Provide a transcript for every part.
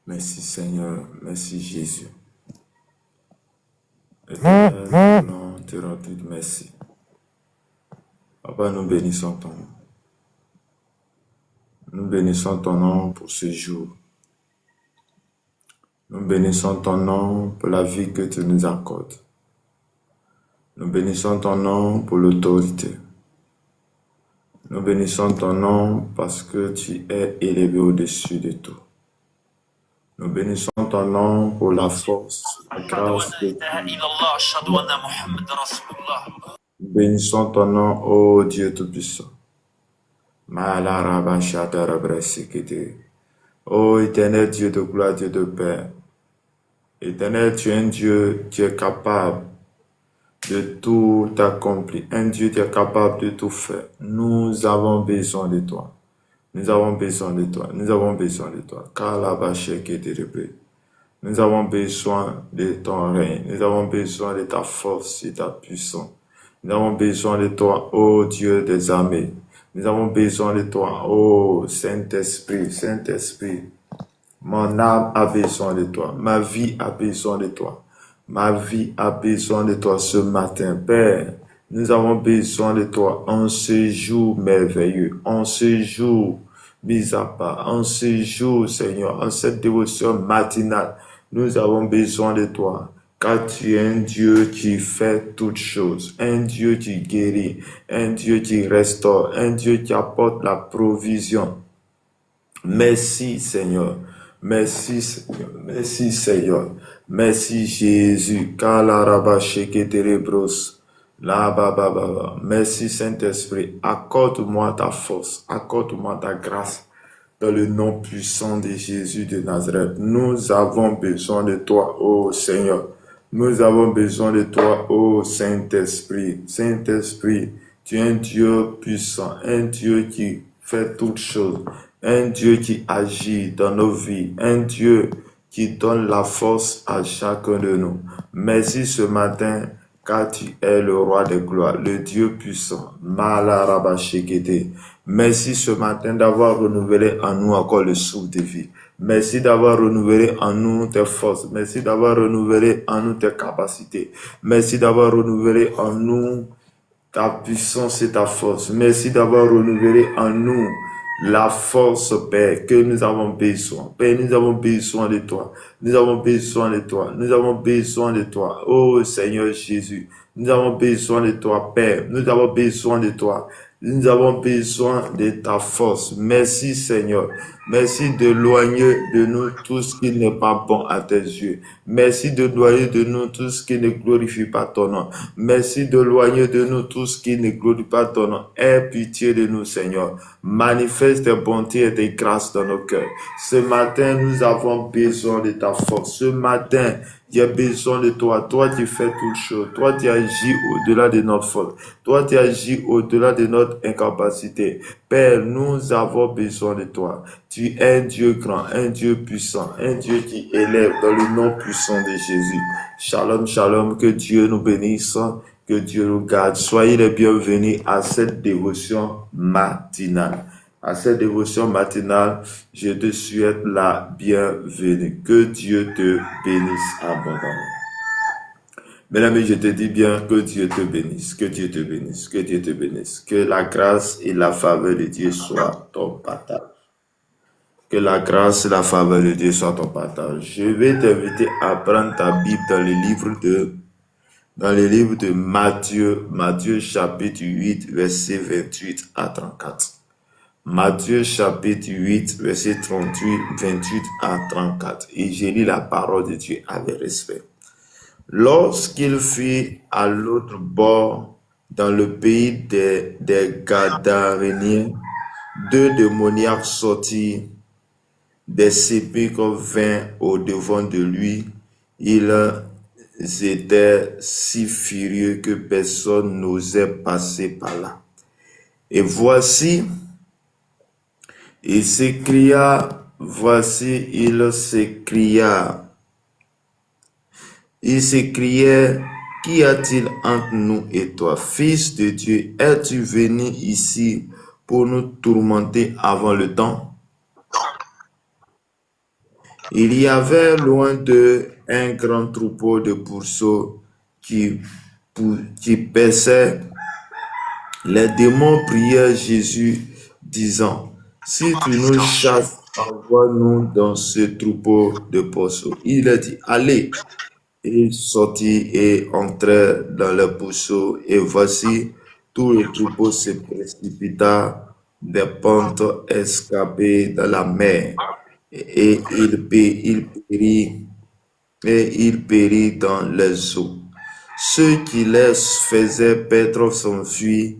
Merci Seigneur, merci Jésus. Éternel, nous te rendons toute merci. Papa, nous bénissons ton nom. Nous bénissons ton nom pour ce jour. Nous bénissons ton nom pour la vie que tu nous accordes. Nous bénissons ton nom pour l'autorité. Nous bénissons ton nom parce que tu es élevé au-dessus de tout. Nous bénissons ton nom pour la force, la grâce de Dieu. Nous bénissons ton nom, ô Dieu Tout-Puissant. Ô éternel Dieu de gloire, Dieu de paix. Éternel, tu es un Dieu, tu es capable de tout accomplir. Un Dieu, tu es capable de tout faire. Nous avons besoin de toi. Nous avons besoin de toi. Nous avons besoin de toi. Nous avons besoin de ton règne. Nous avons besoin de ta force et ta puissance. Nous avons besoin de toi, ô Dieu des armées. Nous avons besoin de toi, ô Saint-Esprit, Saint-Esprit. Mon âme a besoin de toi. Ma vie a besoin de toi. Ma vie a besoin de toi ce matin, Père. Nous avons besoin de toi en ce jour merveilleux, en ce jour mis à part, en ce jour, Seigneur, en cette dévotion matinale. Nous avons besoin de toi, car tu es un Dieu qui fait toutes choses, un Dieu qui guérit, un Dieu qui restaure, un Dieu qui apporte la provision. Merci, Seigneur. Merci Seigneur, merci Seigneur, merci Jésus. Merci Saint-Esprit, accorde-moi ta force, accorde-moi ta grâce dans le nom puissant de Jésus de Nazareth. Nous avons besoin de toi, ô Seigneur. Nous avons besoin de toi, ô Saint-Esprit. Saint-Esprit, tu es un Dieu puissant, un Dieu qui fait toutes choses. Un Dieu qui agit dans nos vies, un Dieu qui donne la force à chacun de nous. Merci ce matin, car tu es le roi de gloire, le Dieu puissant. Merci ce matin d'avoir renouvelé en nous encore le souffle de vie. Merci d'avoir renouvelé en nous tes forces. Merci d'avoir renouvelé en nous tes capacités. Merci d'avoir renouvelé en nous ta puissance et ta force. Merci d'avoir renouvelé en nous la force, Père, que nous avons besoin. Père, nous avons besoin de toi. Nous avons besoin de toi. Nous avons besoin de toi. Oh Seigneur Jésus, nous avons besoin de toi, Père. Nous avons besoin de toi. Nous avons besoin de ta force. Merci Seigneur. Merci d'éloigner de nous tout ce qui n'est pas bon à tes yeux. Merci d'éloigner de nous tout ce qui ne glorifie pas ton nom. Merci d'éloigner de nous tout ce qui ne glorifie pas ton nom. Aie pitié de nous, Seigneur. Manifeste tes bontés et tes grâces dans nos cœurs. Ce matin, nous avons besoin de ta force. Ce matin, j'ai besoin de toi. Toi, tu fais toutes choses. Toi, tu agis au-delà de notre faute. Toi, tu agis au-delà de notre incapacité. Père, nous avons besoin de toi. Tu es un Dieu grand, un Dieu puissant, un Dieu qui élève dans le nom puissant de Jésus. Shalom, shalom, que Dieu nous bénisse, que Dieu nous garde. Soyez les bienvenus à cette dévotion matinale. À cette dévotion matinale, je te souhaite la bienvenue. Que Dieu te bénisse abondamment. Mesdames, je te dis bien que Dieu te bénisse, que Dieu te bénisse, que Dieu te bénisse. Que la grâce et la faveur de Dieu soient ton partage. Que la grâce et la faveur de Dieu soient ton partage. Je vais t'inviter à prendre ta Bible dans le livre de Matthieu, Matthieu chapitre 8, verset 28 à 34. Matthieu chapitre 8, verset 38, 28 à 34. Et j'ai lu la parole de Dieu avec respect. Lorsqu'il fut à l'autre bord, dans le pays des Gadaréniens, deux démoniaques sortirent des sépulcres vinrent au-devant de lui. Ils étaient si furieux que personne n'osait passer par là. Et voici, il s'écria, qu'y a-t-il entre nous et toi, Fils de Dieu? Es-tu venu ici pour nous tourmenter avant le temps. Il y avait loin d'eux un grand troupeau de pourceaux qui paissaient. Les démons prièrent Jésus, disant, si tu nous chasses, envoie-nous dans ce troupeau de pourceaux. Il a dit, allez. Il sortit et entrait dans le pourceau, et voici, tout le troupeau se précipita des pentes escarpées dans la mer, et il périt dans les eaux. Ceux qui les faisaient perdre s'enfuirent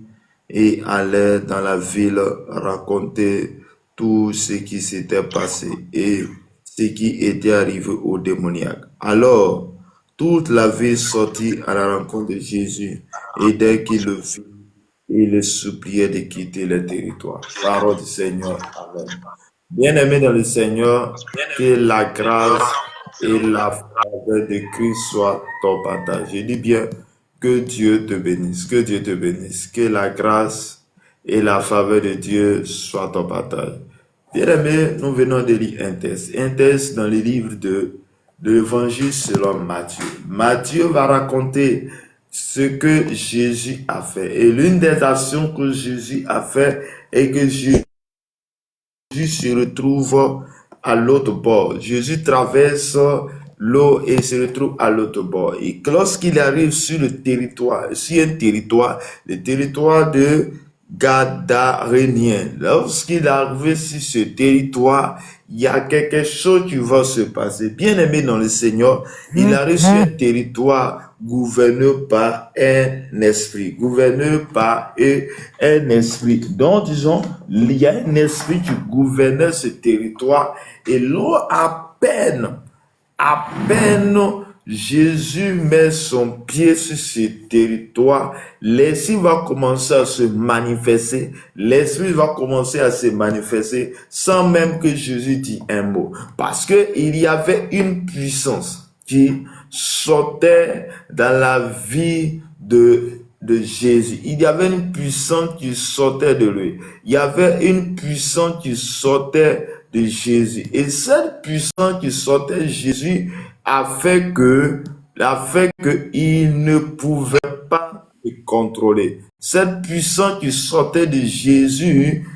et allaient dans la ville raconter tout ce qui s'était passé et ce qui était arrivé aux démoniaques. Alors, toute la ville sortit à la rencontre de Jésus, et dès qu'il le vit, il le suppliait de quitter le territoire. Parole du Seigneur. Amen. Bien-aimé dans le Seigneur, que la grâce et la faveur de Christ soient ton partage. Je dis bien, que Dieu te bénisse, que Dieu te bénisse, que la grâce et la faveur de Dieu soient ton partage. Bien-aimé, nous venons de lire un texte dans le livre de l'évangile selon Matthieu. Matthieu va raconter ce que Jésus a fait. Et l'une des actions que Jésus a fait est que Jésus se retrouve à l'autre bord. Jésus traverse l'eau et se retrouve à l'autre bord. Et lorsqu'il arrive sur le territoire, sur un territoire, le territoire de Gadarénien, lorsqu'il arrive sur ce territoire, il y a quelque chose qui va se passer. Bien aimé dans le Seigneur, il arrive sur un territoire gouverné par un esprit. Gouverné par un esprit. Donc, disons, il y a un esprit qui gouvernait ce territoire. Et là, à peine Jésus met son pied sur ce territoire, l'esprit va commencer à se manifester. L'esprit va commencer à se manifester sans même que Jésus dise un mot. Parce que il y avait une puissance qui sortait dans la vie de Jésus. Il y avait une puissance qui sortait de lui. Il y avait une puissance qui sortait de Jésus. Et cette puissance qui sortait de Jésus a fait que il ne pouvait pas se contrôler. Cette puissance qui sortait de Jésus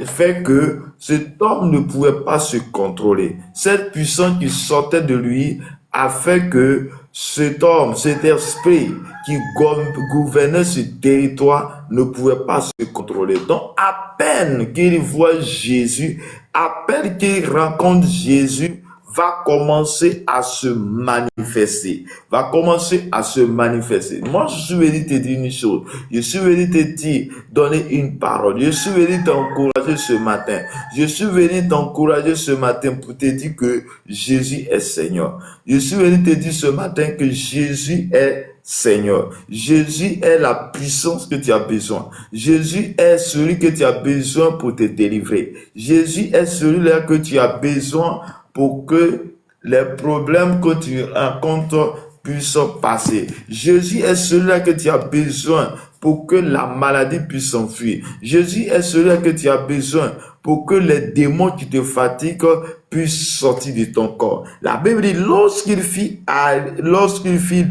fait que cet homme ne pouvait pas se contrôler. Cette puissance qui sortait de lui a fait que cet homme, cet esprit qui gouvernait ce territoire ne pouvait pas se contrôler. Donc, à peine qu'il voit Jésus, à peine qu'il rencontre Jésus, va commencer à se manifester. Va commencer à se manifester. Moi, je suis venu te dire une chose. Je suis venu te dire, donner une parole. Je suis venu t'encourager ce matin. Je suis venu t'encourager ce matin pour te dire que Jésus est Seigneur. Je suis venu te dire ce matin que Jésus est Seigneur. Jésus est la puissance que tu as besoin. Jésus est celui que tu as besoin pour te délivrer. Jésus est celui-là que tu as besoin pour que les problèmes que tu rencontres puissent passer. Jésus est celui-là que tu as besoin pour que la maladie puisse s'enfuir. Jésus est celui-là que tu as besoin pour que les démons qui te fatiguent puissent sortir de ton corps. La Bible dit, lorsqu'il fit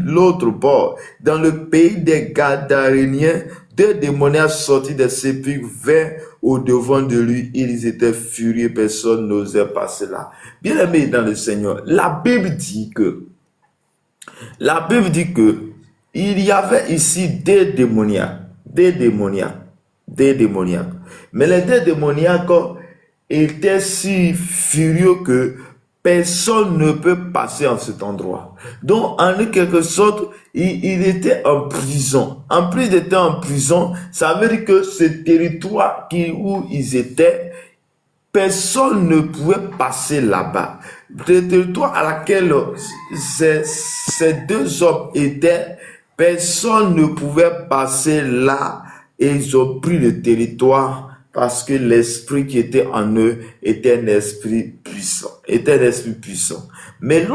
l'autre bord, dans le pays des Gadaréniens, deux démoniaques sortis des sépulcres vinrent au devant de lui. Ils étaient furieux, personne n'osait passer là. Bien aimé dans le Seigneur, la Bible dit que il y avait ici des démoniaques. Mais les deux démoniaques étaient si furieux que personne ne peut passer en cet endroit. Donc, en quelque sorte, il était en prison. En plus d'être en prison, ça veut dire que ce territoire où ils étaient, personne ne pouvait passer là-bas. Le territoire à laquelle ces deux hommes étaient, personne ne pouvait passer là, et ils ont pris le territoire parce que l'esprit qui était en eux était un esprit puissant. Mais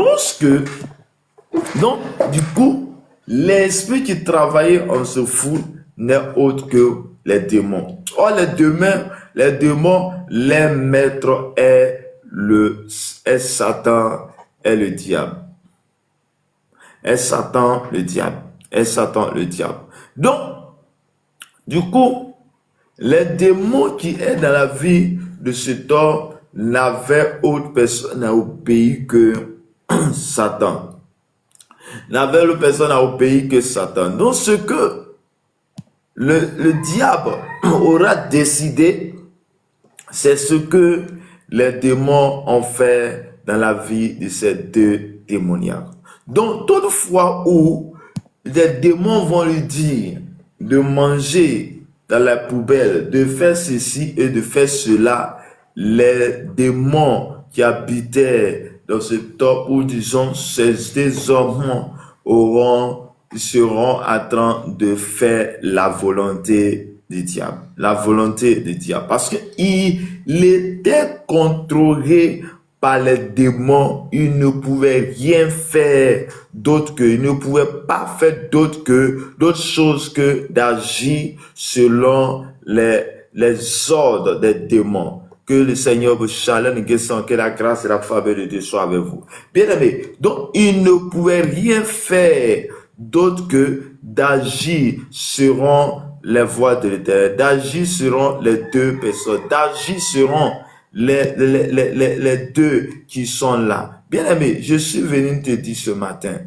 donc, du coup, l'esprit qui travaillait en ce fou n'est autre que les démons. Or, les démons Les démons, les maîtres est Satan, est le diable. Est Satan, le diable. Est Satan, le diable. Donc, du coup, les démons qui est dans la vie de cet homme n'avaient autre personne à obéir que Satan. N'avait autre personne à obéir que Satan. Donc, ce que le diable aura décidé, c'est ce que les démons ont fait dans la vie de ces deux démoniaques. Donc, toute fois où les démons vont lui dire de manger dans la poubelle, de faire ceci et de faire cela, les démons qui habitaient dans ce top, ou disons, ces hommes seront en train de faire la volonté du diable. La volonté du diable. Parce qu'il était contrôlé par les démons. Il ne pouvait rien faire d'autre que, il ne pouvait pas faire d'autre chose que d'agir selon les ordres des démons. Que le Seigneur vous challenge, que la grâce et la faveur de Dieu soient avec vous. Bien aimé, donc il ne pouvait rien faire d'autre que d'agir selon les voies de l'Éternel, d'agir selon les deux personnes, d'agir selon les deux qui sont là. Bien aimé, je suis venu te dire ce matin,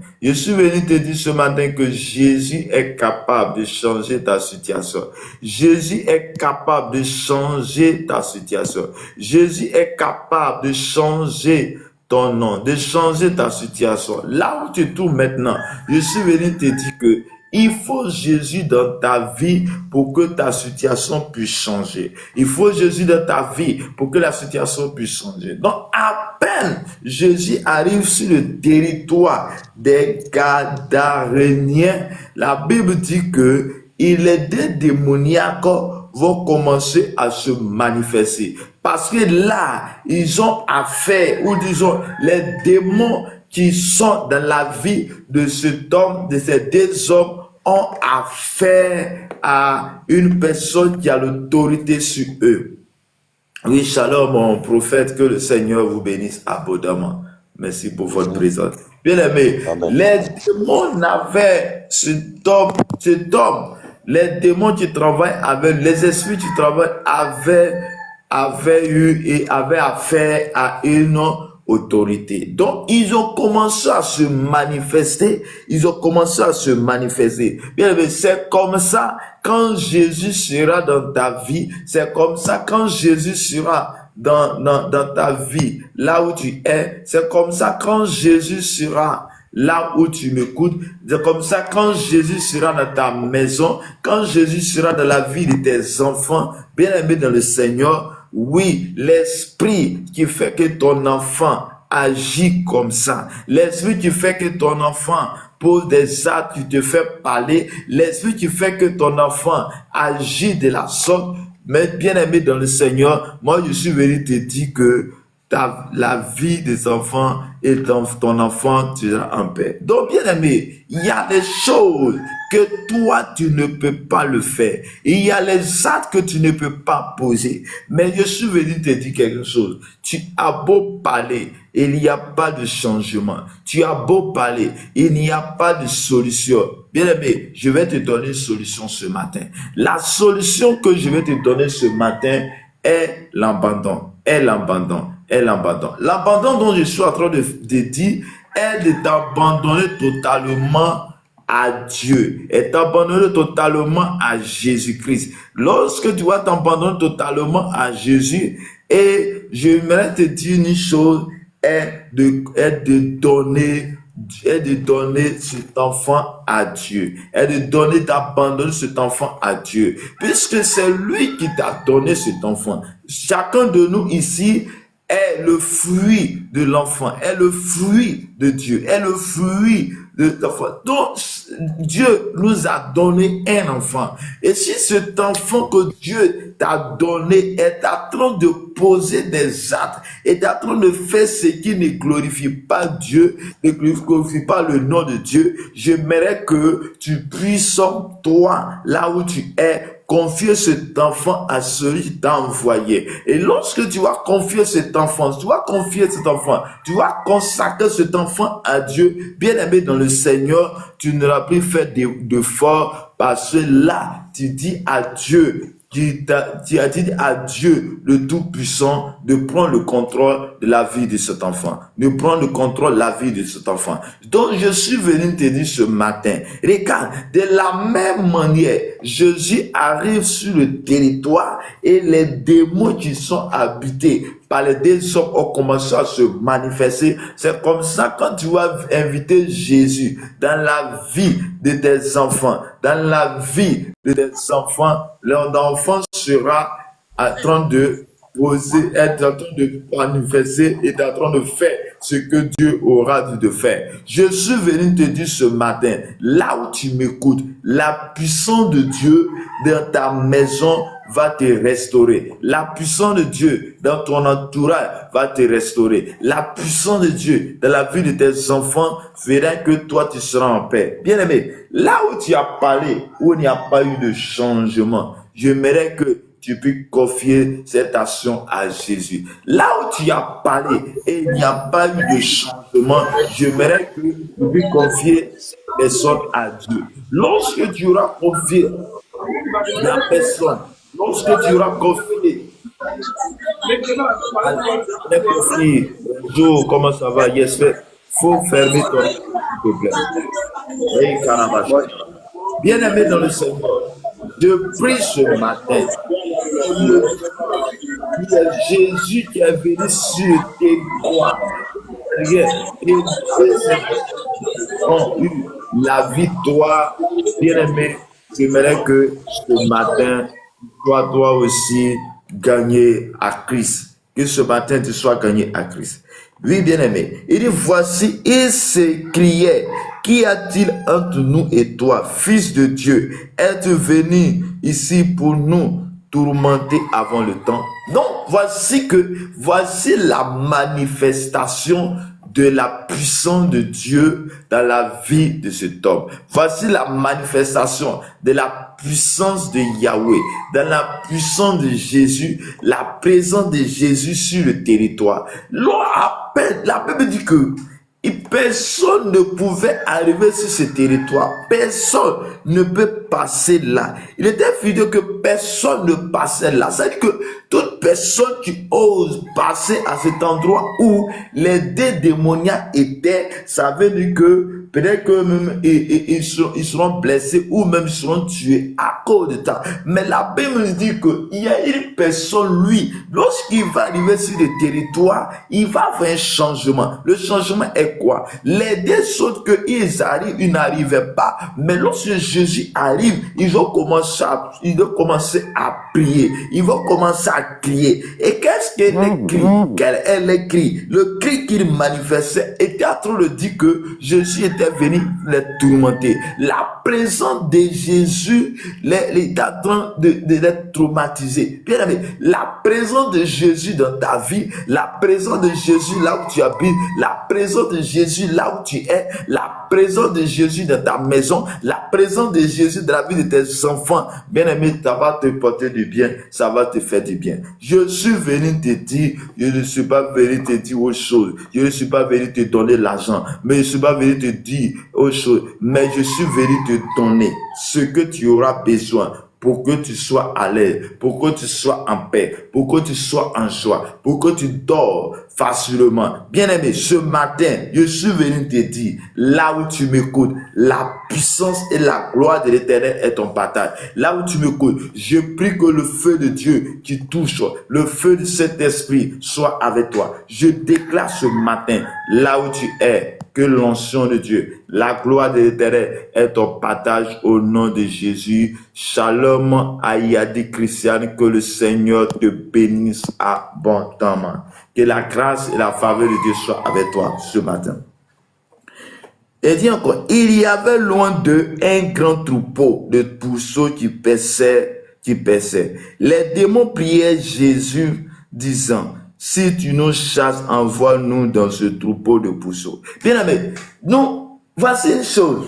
que Jésus est capable de changer ta situation. Jésus est capable de changer ta situation. Jésus est capable de changer ton nom, de changer ta situation. Là où tu es tout maintenant, je suis venu te dire que il faut Jésus dans ta vie pour que ta situation puisse changer. Il faut Jésus dans ta vie pour que la situation puisse changer. Donc, à peine Jésus arrive sur le territoire des Gadaréniens, la Bible dit que les deux démoniaques vont commencer à se manifester. Parce que là, ils ont affaire, ou disons, les démons qui sont dans la vie de cet homme, de ces deux hommes, ont affaire à une personne qui a l'autorité sur eux. Oui, shalom, mon prophète, que le Seigneur vous bénisse abondamment. Merci pour votre présence. Bien aimé, les démons n'avaient cet homme, les démons qui travaillent avec, les esprits qui travaillent avaient eu et avaient affaire à une autorité. Donc, ils ont commencé à se manifester. Bien, c'est comme ça quand Jésus sera dans ta vie. C'est comme ça quand Jésus sera dans ta vie, là où tu es. C'est comme ça quand Jésus sera là où tu m'écoutes. C'est comme ça quand Jésus sera dans ta maison, quand Jésus sera dans la vie de tes enfants, bien aimés dans le Seigneur. Oui, l'esprit qui fait que ton enfant agit comme ça, l'esprit qui fait que ton enfant pose des actes, tu te fais parler, l'esprit qui fait que ton enfant agit de la sorte, mais bien aimé dans le Seigneur, moi je suis venu te dire que la vie des enfants et ton enfant, tu seras en paix. Donc, bien aimé, il y a des choses que toi, tu ne peux pas le faire. Il y a les actes que tu ne peux pas poser. Mais je suis venu te dire quelque chose. Tu as beau parler, il n'y a pas de changement. Tu as beau parler, il n'y a pas de solution. Bien aimé, je vais te donner une solution ce matin. La solution que je vais te donner ce matin est l'abandon. L'abandon dont je suis en train de dire est de t'abandonner totalement à Dieu, est t'abandonner totalement à Jésus-Christ. Lorsque tu vas t'abandonner totalement à Jésus, et j'aimerais te dire une chose, est de donner cet enfant à Dieu, est de donner, d'abandonner cet enfant à Dieu, puisque c'est lui qui t'a donné cet enfant. Chacun de nous ici est le fruit de l'enfant, est le fruit de Dieu, est le fruit de l'enfant. Donc, Dieu nous a donné un enfant. Et si cet enfant que Dieu t'a donné est en train de poser des actes, est en train de faire ce qui ne glorifie pas Dieu, ne glorifie pas le nom de Dieu, j'aimerais que tu puisses, toi, là où tu es, confier cet enfant à celui qui t'a envoyé. Et lorsque tu vas confier cet enfant, tu vas consacrer cet enfant à Dieu, bien-aimé dans le Seigneur, tu n'auras plus fait d'efforts parce que là, tu dis à Dieu, tu as dit à Dieu, le Tout-Puissant, de prendre le contrôle de la vie de cet enfant, de prendre le contrôle de la vie de cet enfant. Donc, je suis venu te dire ce matin, regarde, de la même manière, Jésus arrive sur le territoire et les démons qui sont habités par les deux hommes ont commencé à se manifester. C'est comme ça quand tu vas inviter Jésus dans la vie de tes enfants, dans la vie de tes enfants, leur enfant sera en train de poser, être en train de manifester, est en train de faire ce que Dieu aura dit de faire. Je suis venu te dire ce matin, là où tu m'écoutes, la puissance de Dieu dans ta maison va te restaurer. La puissance de Dieu dans ton entourage va te restaurer. La puissance de Dieu dans la vie de tes enfants fera que toi tu seras en paix. Bien-aimé, là où tu as parlé, où il n'y a pas eu de changement, j'aimerais que tu peux confier cette action à Jésus. Là où tu as parlé et il n'y a pas eu de changement, j'aimerais que tu peux confier cette personne à Dieu. Lorsque tu auras confié la personne, lorsque tu auras confié à la personne, bonjour, comment ça va? Yes, faut fermer ton s'il te plaît. Hey, Caravache. Bien-aimé dans le Seigneur, je prie ce matin. Il y a Jésus qui est venu sur tes doigts. Et ont eu la victoire. Bien-aimé, j'aimerais que ce matin, toi aussi, gagner à Christ. Que ce matin, tu sois gagné à Christ. Oui, bien-aimé. Il dit, voici, il s'écriait, qu'y a-t-il entre nous et toi, fils de Dieu? Es-tu venu ici pour nous tourmenter avant le temps? Non, voici la manifestation de la puissance de Dieu dans la vie de cet homme. Voici la manifestation de la puissance de Yahweh, dans la puissance de Jésus, la présence de Jésus sur le territoire. La Bible dit que personne ne pouvait arriver sur ce territoire. Personne ne peut passer là. Il était évident que personne ne passait là. C'est-à-dire que toute personne qui ose passer à cet endroit où les deux démoniaques étaient, ça veut dire que peut-être que même ils seront blessés ou même ils seront tués à cause de ça. Mais la Bible nous dit qu'il y a une personne, lui, lorsqu'il va arriver sur le territoire, il va avoir un changement. Le changement est quoi? Les deux autres qu'ils arrivent, ils n'arrivaient pas. Mais lorsque Jésus arrive, ils vont commencer à prier. Ils vont commencer à crier. Et qu'est-ce qu'elle écrit? Elle écrit. Le cri qu'il manifestait était en train de dire que Jésus était venu les tourmenter. La présence de Jésus est en train d'être traumatisé. Bien aimé, la présence de Jésus dans ta vie, la présence de Jésus là où tu habites, la présence de Jésus là où tu es, la présence de Jésus dans ta maison, la présence de Jésus dans la vie de tes enfants, bien aimé, ça va te porter du bien, ça va te faire du bien. Je suis venu te dire, je ne suis pas venu te dire autre chose, je ne suis pas venu te donner l'argent, mais je ne suis pas venu te dire autre chose, mais je suis venu te donner ce que tu auras besoin pour que tu sois à l'aise, pour que tu sois en paix, pour que tu sois en joie, pour que tu dors facilement. Bien-aimé, ce matin, je suis venu te dire, là où tu m'écoutes, la puissance et la gloire de l'Éternel est ton partage. Là où tu m'écoutes, je prie que le feu de Dieu qui touche, le feu de cet esprit soit avec toi. Je déclare ce matin, là où tu es, que l'onction de Dieu, la gloire de l'Éternel est ton partage au nom de Jésus. Shalom, Ayadi Christiane, que le Seigneur te bénisse abondamment. Que la grâce et la faveur de Dieu soient avec toi ce matin. Et dit encore, il y avait loin d'eux un grand troupeau de pourceaux qui paissaient. Les démons priaient Jésus, disant, si tu nous chasses, envoie-nous dans ce troupeau de pourceaux. Bien aimé, nous, voici une chose.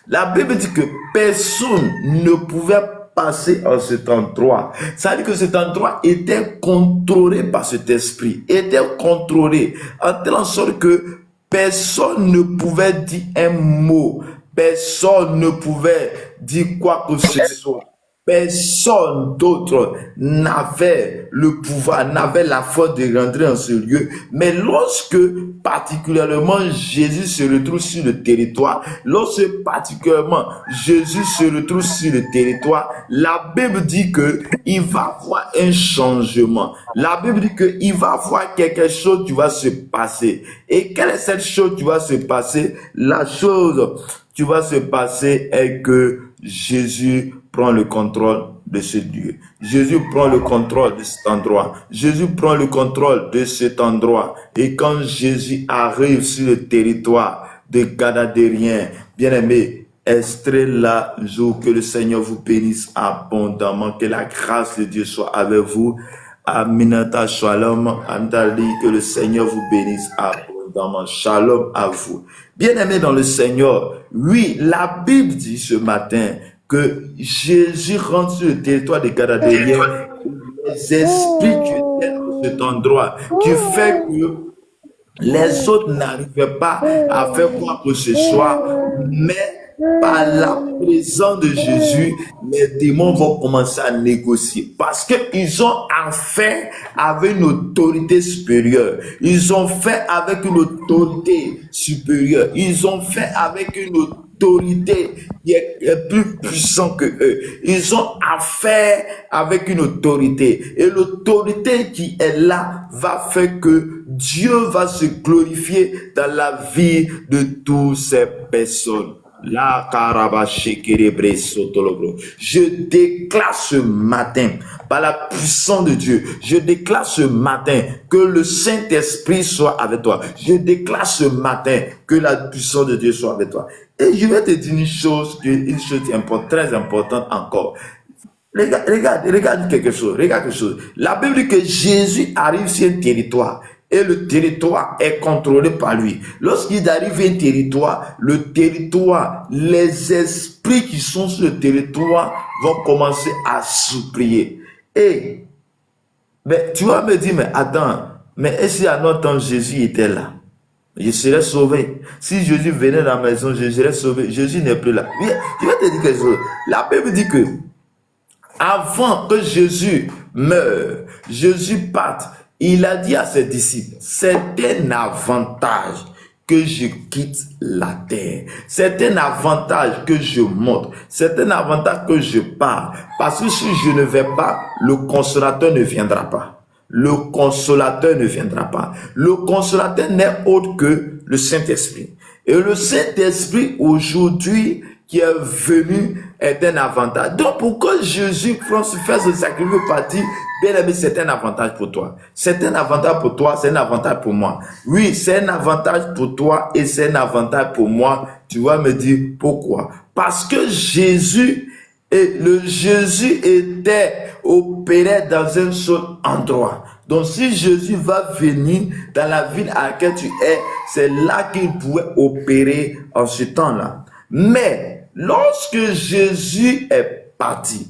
La Bible dit que personne ne pouvait passé en cet endroit. Ça veut dire que cet endroit était contrôlé par cet esprit, était contrôlé en telle sorte que personne ne pouvait dire un mot, personne ne pouvait dire quoi que ce soit. Personne d'autre n'avait le pouvoir, n'avait la force de rentrer en ce lieu. Mais lorsque particulièrement Jésus se retrouve sur le territoire, lorsque particulièrement Jésus se retrouve sur le territoire, la Bible dit que il va avoir un changement. La Bible dit que il va avoir quelque chose qui va se passer. Et quelle est cette chose qui va se passer? La chose qui va se passer est que Jésus prend le contrôle de ce lieu. Jésus prend le contrôle de cet endroit. Jésus prend le contrôle de cet endroit. Et quand Jésus arrive sur le territoire des Gadadériens, bien-aimés, extrait là, jour que le Seigneur vous bénisse abondamment, que la grâce de Dieu soit avec vous. Aminata Shalom, Amdali, que le Seigneur vous bénisse abondamment. Shalom à vous. Bien-aimés dans le Seigneur, oui, la Bible dit ce matin que Jésus rentre sur le territoire des Gadadériens, les esprits qui étaient dans cet endroit, qui fait que les autres n'arrivaient pas à faire quoi que ce soit, mais par la présence de Jésus, les démons vont commencer à négocier parce qu'ils ont affaire avec une autorité supérieure. Ils ont fait avec une autorité supérieure. Ils ont fait avec une autorité qui est plus puissante que eux. Ils ont affaire avec une autorité. Et l'autorité qui est là va faire que Dieu va se glorifier dans la vie de toutes ces personnes. La je déclare ce matin, par la puissance de Dieu, je déclare ce matin que le Saint-Esprit soit avec toi. Je déclare ce matin que la puissance de Dieu soit avec toi. Et je vais te dire une chose importante, très importante encore. Regarde quelque chose, regarde quelque chose. La Bible dit que Jésus arrive sur un territoire. Et le territoire est contrôlé par lui. Lorsqu'il arrive à un territoire, le territoire, les esprits qui sont sur le territoire vont commencer à supplier. Et, mais tu vas me dire, mais attends, mais est-ce qu'à notre temps Jésus était là? Je serais sauvé. Si Jésus venait dans la maison, je serais sauvé. Jésus n'est plus là. Je vais te dire quelque chose. La Bible dit que, avant que Jésus meure, Jésus parte, il a dit à ses disciples, c'est un avantage que je quitte la terre. C'est un avantage que je monte. C'est un avantage que je pars. Parce que si je ne vais pas, le consolateur ne viendra pas. Le consolateur ne viendra pas. Le consolateur n'est autre que le Saint-Esprit. Et le Saint-Esprit aujourd'hui qui est venu est un avantage. Donc pourquoi Jésus fait ce sacrifice parti, bien aimé, c'est un avantage pour toi. C'est un avantage pour toi, c'est un avantage pour moi. Oui, c'est un avantage pour toi et c'est un avantage pour moi. Tu vas me dire pourquoi? Parce que Jésus était opéré dans un seul endroit. Donc si Jésus va venir dans la ville à laquelle tu es, c'est là qu'il pouvait opérer en ce temps-là. Mais lorsque Jésus est parti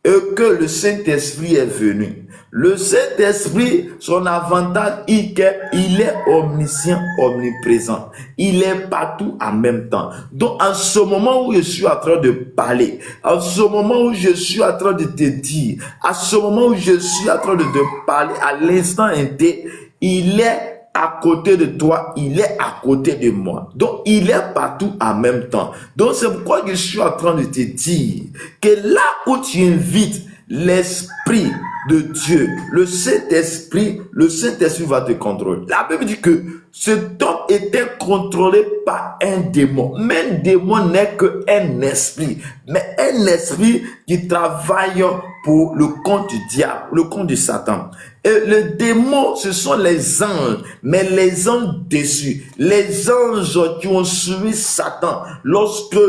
et que le Saint-Esprit est venu, le Saint-Esprit, son avantage, il est omniscient, omniprésent. Il est partout en même temps. Donc, en ce moment où je suis en train de parler, en ce moment où je suis en train de te dire, à ce moment où je suis en train de te parler, à l'instant T, il est à côté de toi, il est à côté de moi. Donc, il est partout en même temps. Donc, c'est pourquoi je suis en train de te dire que là où tu invites l'Esprit de Dieu, le Saint-Esprit va te contrôler. La Bible dit que cet homme était contrôlé par un démon. Mais un démon n'est qu'un esprit. Mais un esprit qui travaille pour le compte du diable, le compte de Satan. Et le démon, ce sont les anges, mais les anges déçus. Les anges qui ont suivi Satan lorsque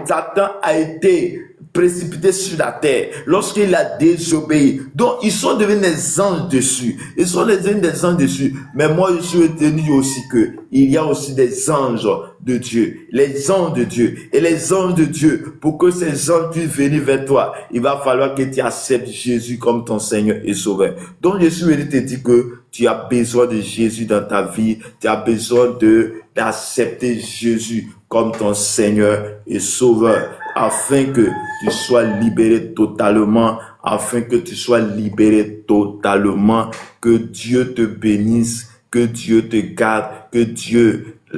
Satan a été précipité sur la terre, lorsqu'il a désobéi. Donc, ils sont devenus des anges dessus. Ils sont devenus des anges dessus. Mais moi, je suis tenu aussi que il y a aussi des anges de Dieu, les anges de Dieu. Et les anges de Dieu, pour que ces anges puissent venir vers toi, il va falloir que tu acceptes Jésus comme ton Seigneur et Sauveur. Donc je suis venu te dire que tu as besoin de Jésus dans ta vie, tu as besoin d'accepter Jésus comme ton Seigneur et Sauveur, afin que tu sois libéré totalement, que Dieu te bénisse, que Dieu te garde, que Dieu que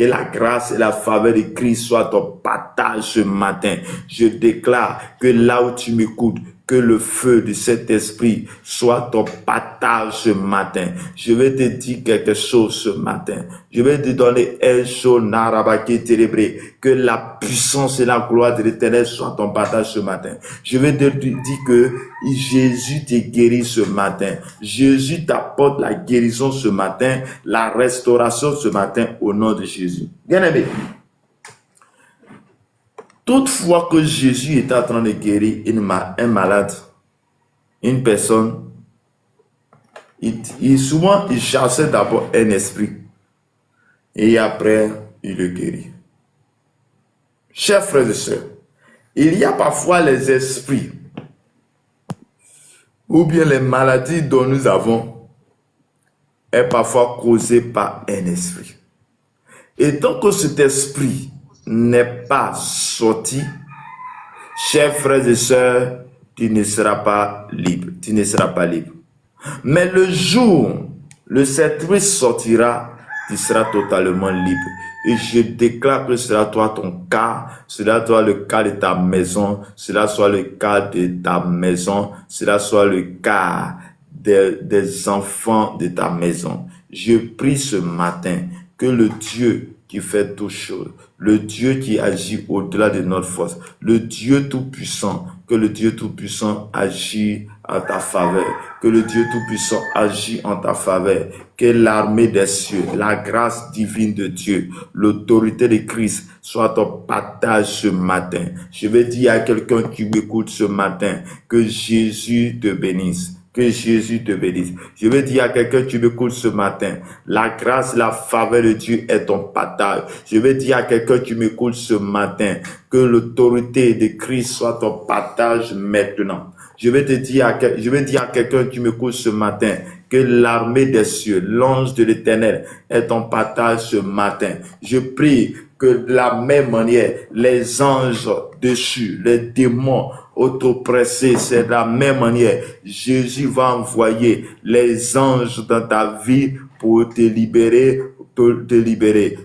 la grâce et la faveur de Christ soient ton partage ce matin. Je déclare que là où tu m'écoutes, que le feu de cet esprit soit ton partage ce matin. Je vais te dire quelque chose ce matin. Je vais te donner que la puissance et la gloire de l'Éternel soient ton partage ce matin. Je vais te dire que Jésus te guérit ce matin. Jésus t'apporte la guérison ce matin, la restauration ce matin au nom de Jésus. Bien-aimé, toutefois que Jésus était en train de guérir un malade, une personne, souvent il chassait d'abord un esprit et après il le guérit. Chers frères et sœurs, il y a parfois les esprits ou bien les maladies dont nous avons est parfois causée par un esprit. Et tant que cet esprit n'est pas sorti, chers frères et sœurs, tu ne seras pas libre. Tu ne seras pas libre. Mais le jour où cet esprit sortira, tu seras totalement libre. Et je déclare que ce sera toi ton cas, cela soit le cas de ta maison, cela soit le cas de ta maison, cela soit le cas des enfants de ta maison. Je prie ce matin que le Dieu qui fait toutes choses, le Dieu qui agit au-delà de notre force, le Dieu tout-puissant, que le Dieu tout-puissant agit en ta faveur, que le Dieu tout-puissant agit en ta faveur, que l'armée des cieux, la grâce divine de Dieu, l'autorité de Christ soit ton partage ce matin. Je vais dire à quelqu'un qui m'écoute ce matin que Jésus te bénisse. Que Jésus te bénisse. Je veux dire à quelqu'un qui m'écoute ce matin, la grâce, la faveur de Dieu est ton partage. Je veux dire à quelqu'un qui m'écoute ce matin, que l'autorité de Christ soit ton partage maintenant. Je vais dire à quelqu'un qui m'écoute ce matin, que l'armée des cieux, l'ange de l'Éternel est ton partage ce matin. Je prie que de la même manière, les anges dessus, les démons autopressés, c'est de la même manière, Jésus va envoyer les anges dans ta vie pour te libérer,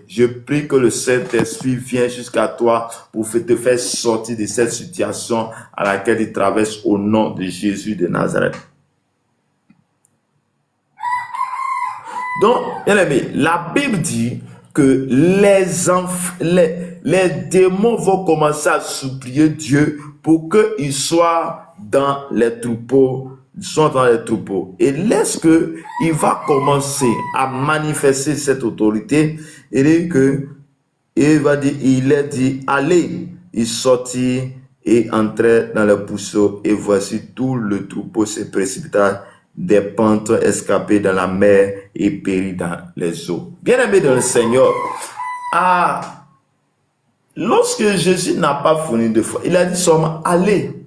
Je prie que le Saint-Esprit vienne jusqu'à toi pour te faire sortir de cette situation à laquelle tu traverses au nom de Jésus de Nazareth. Donc, bien aimé, la Bible dit que les démons vont commencer à supplier Dieu pour qu'ils soient dans les troupeaux. Et lorsque il va commencer à manifester cette autorité, il a dit, allez, il sortit et entrait dans le pousseau, et voici tout le troupeau se précipita des pentes escapées dans la mer et périt dans les eaux. Bien-aimé dans le Seigneur, lorsque Jésus n'a pas fourni de foi, il a dit seulement allez,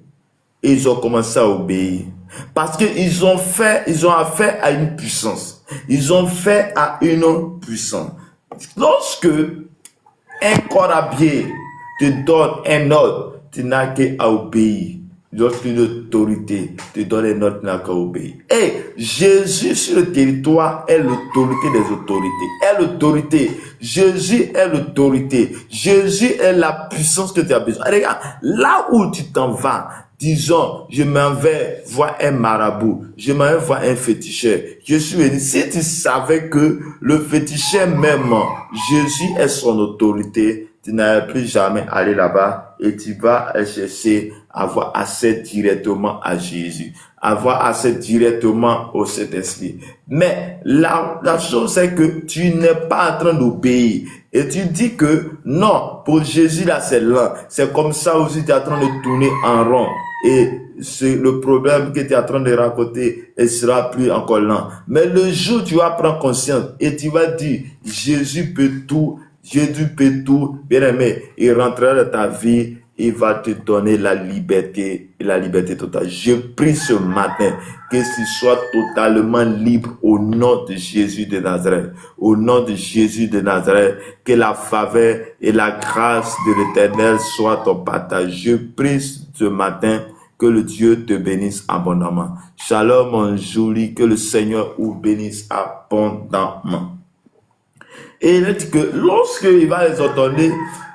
et ils ont commencé à obéir. Parce qu'ils ont affaire à une puissance. Ils ont fait à une puissance. Lorsque un corabier te donne un ordre, tu n'as qu'à obéir. Lorsqu'une autorité te donne un ordre, tu n'as qu'à obéir. Et Jésus sur le territoire est l'autorité des autorités. Est l'autorité. Jésus est l'autorité. Jésus est la puissance que tu as besoin. Regarde, là où tu t'en vas, disons, je m'en vais voir un marabout, je m'en vais voir un féticheur. Je suis venu. Si tu savais que le féticheur même, Jésus est son autorité, tu n'allais plus jamais aller là-bas et tu vas chercher à avoir accès directement à Jésus, avoir accès directement au Saint-Esprit. Mais la chose c'est que tu n'es pas en train d'obéir et tu dis que non, pour Jésus là c'est lent. C'est comme ça aussi tu es en train de tourner en rond. Et le problème que tu es en train de raconter ne sera plus encore lent. Mais le jour où tu vas prendre conscience et tu vas dire, Jésus peut tout, bien aimé, il rentrera dans ta vie, il va te donner la liberté totale. Je prie ce matin que tu sois totalement libre au nom de Jésus de Nazareth. Au nom de Jésus de Nazareth, que la faveur et la grâce de l'Éternel soient ton partage. Je prie ce matin que le Dieu te bénisse abondamment. Shalom, mon joli, que le Seigneur vous bénisse abondamment. Et il dit que lorsqu'il va les ordonner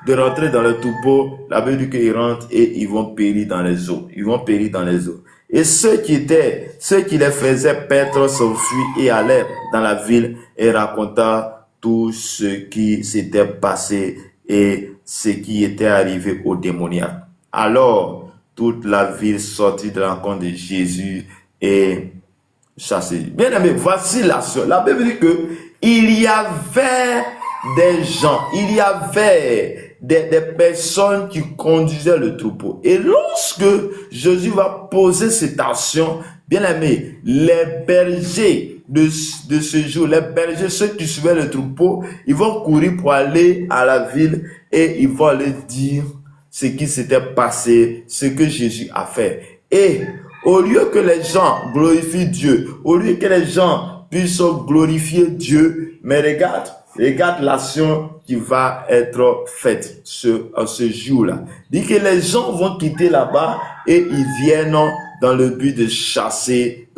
de rentrer dans le troupeau, la Bible dit qu'ils rentrent et ils vont périr dans les eaux. Ils vont périr dans les eaux. Et ceux qui les faisaient perdre s'enfuient et allèrent dans la ville et raconta tout ce qui s'était passé et ce qui était arrivé aux démoniaques. Alors, toute la ville sortit de la rencontre de Jésus et chassé. Bien aimé, voici la chose. La Bible dit que il y avait des gens, il y avait des personnes qui conduisaient le troupeau. Et lorsque Jésus va poser cette action, bien aimé, les bergers de ce jour, les bergers, ceux qui suivaient le troupeau, ils vont courir pour aller à la ville et ils vont aller dire ce qui s'était passé, ce que Jésus a fait. Et au lieu que les gens glorifient Dieu, au lieu que les gens puissent glorifier Dieu, mais regarde l'action qui va être faite ce jour-là. Dit que les gens vont quitter là-bas et ils viennent dans le but de chasser,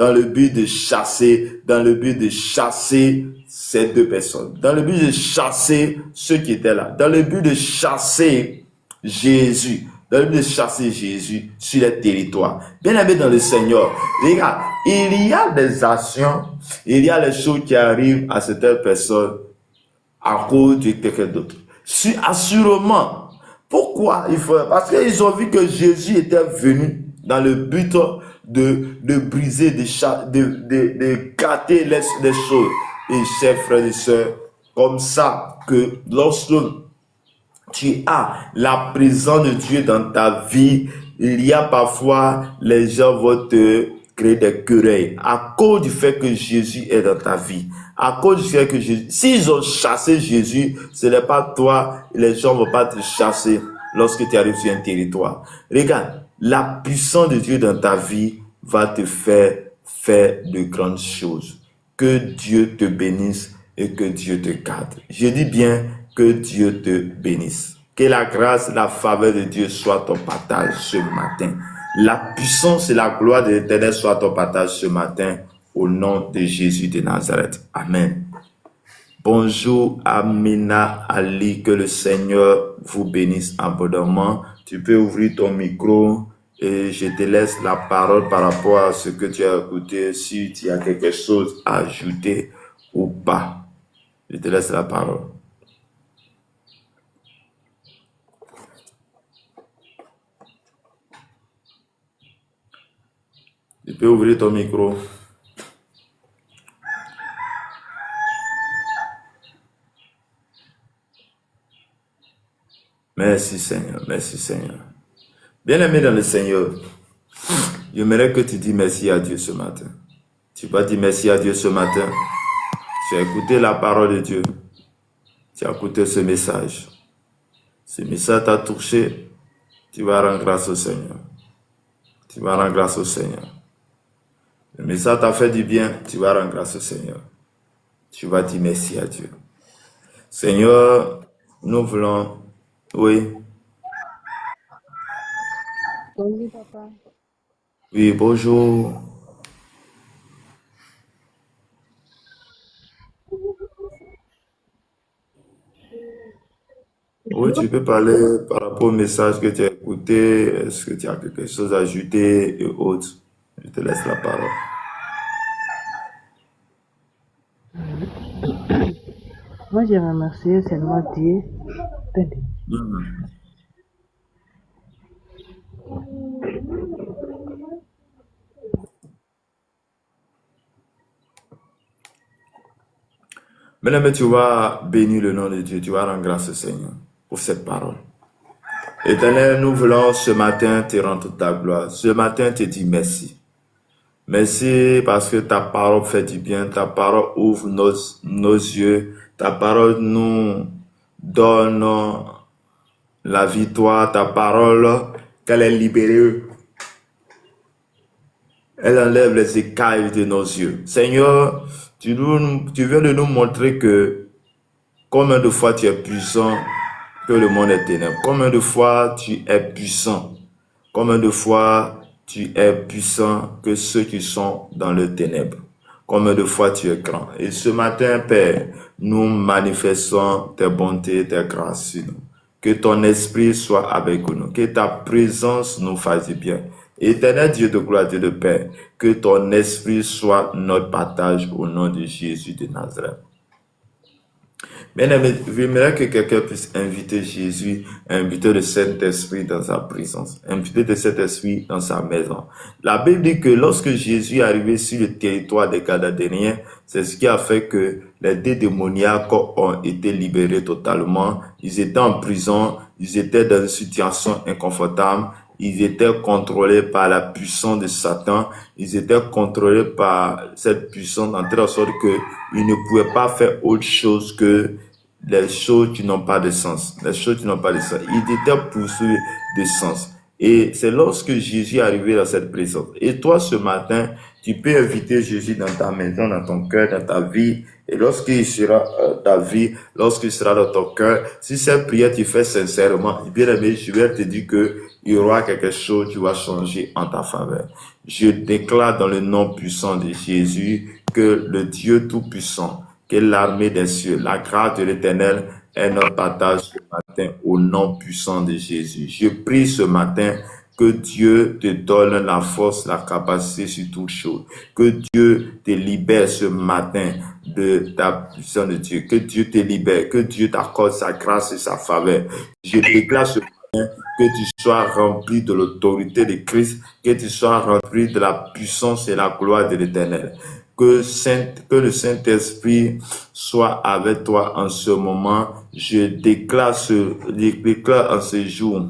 ces deux personnes, dans le but de chasser ceux qui étaient là, dans le but de chasser Jésus. Dans le but de chasser Jésus sur les territoires. Bien aimé dans le Seigneur, regarde, il y a des actions, il y a les choses qui arrivent à certaines personnes à cause de quelqu'un d'autre. Assurément. Pourquoi il faut? Parce qu'ils ont vu que Jésus était venu dans le but de briser, de gâter les choses. Et chers frères et sœurs, comme ça que lorsque tu as la présence de Dieu dans ta vie, il y a parfois les gens vont te créer des querelles à cause du fait que Jésus est dans ta vie. À cause du fait que Jésus, s'ils ont chassé Jésus, ce n'est pas toi, les gens ne vont pas te chasser lorsque tu arrives sur un territoire. Regarde, la puissance de Dieu dans ta vie va te faire de grandes choses. Que Dieu te bénisse et que Dieu te garde. Je dis bien, que Dieu te bénisse. Que la grâce, la faveur de Dieu soit ton partage ce matin. La puissance et la gloire de l'Éternel soit ton partage ce matin au nom de Jésus de Nazareth. Amen. Bonjour Amina Ali, que le Seigneur vous bénisse abondamment. Tu peux ouvrir ton micro et je te laisse la parole par rapport à ce que tu as écouté, si tu as quelque chose à ajouter ou pas. Je te laisse la parole. Tu peux ouvrir ton micro. Merci Seigneur, merci Seigneur. Bien-aimé dans le Seigneur, j'aimerais que tu dis merci à Dieu ce matin. Tu vas dire merci à Dieu ce matin. Tu as écouté la parole de Dieu. Tu as écouté ce message. Ce message t'a touché. Tu vas rendre grâce au Seigneur. Tu vas rendre grâce au Seigneur. Le message t'a fait du bien. Tu vas rendre grâce au Seigneur. Tu vas dire merci à Dieu. Seigneur, nous voulons... Oui. Bonjour, papa. Oui, bonjour. Oui, tu peux parler par rapport au message que tu as écouté. Est-ce que tu as quelque chose à ajouter et autres? Je te laisse la parole. Moi, j'ai remercié seulement Dieu. Maintenant, tu vas bénir le nom de Dieu. Tu vas rendre grâce au Seigneur pour cette parole. Éternel, nous voulons ce matin te rendre ta gloire. Ce matin te dire merci. Merci parce que ta parole fait du bien, ta parole ouvre nos yeux, ta parole nous donne la victoire, ta parole, qu'elle est libérée, elle enlève les écailles de nos yeux. Seigneur, tu viens de nous montrer que combien de fois tu es puissant, que le monde est ténèbre. Combien de fois tu es puissant, combien de fois tu es puissant que ceux qui sont dans le ténèbre. Combien de fois tu es grand. Et ce matin, Père, nous manifestons tes bontés, tes grâces sur nous. Que ton esprit soit avec nous. Que ta présence nous fasse du bien. Éternel Dieu de gloire, Dieu de Père, que ton esprit soit notre partage au nom de Jésus de Nazareth. Bien-aimé, j'aimerais que quelqu'un puisse inviter Jésus, inviter le Saint-Esprit dans sa présence, inviter le Saint-Esprit dans sa maison. La Bible dit que lorsque Jésus est arrivé sur le territoire des Gadaréniens, c'est ce qui a fait que les deux démoniaques ont été libérés totalement. Ils étaient en prison, ils étaient dans une situation inconfortable. Ils étaient contrôlés par la puissance de Satan. Ils étaient contrôlés par cette puissance en telle sorte qu'ils ne pouvaient pas faire autre chose que les choses qui n'ont pas de sens. Les choses qui n'ont pas de sens. Ils étaient poursuivis de sens. Et c'est lorsque Jésus est arrivé dans cette présence. Et toi, ce matin, tu peux inviter Jésus dans ta maison, dans ton cœur, dans ta vie. Et lorsqu'il sera dans ta vie, lorsqu'il sera dans ton cœur, si cette prière tu fais sincèrement, bien aimé, je vais te dire que il y aura quelque chose qui va changer en ta faveur. Je déclare dans le nom puissant de Jésus que le Dieu Tout-Puissant, que l'armée des cieux, la grâce de l'Éternel est notre partage ce matin au nom puissant de Jésus. Je prie ce matin que Dieu te donne la force, la capacité sur toute chose. Que Dieu te libère ce matin de ta puissance de Dieu. Que Dieu te libère, que Dieu t'accorde sa grâce et sa faveur. Je déclare ce matin que tu sois rempli de l'autorité de Christ, que tu sois rempli de la puissance et la gloire de l'Éternel. Que le Saint-Esprit soit avec toi en ce moment. Je déclare en ce jour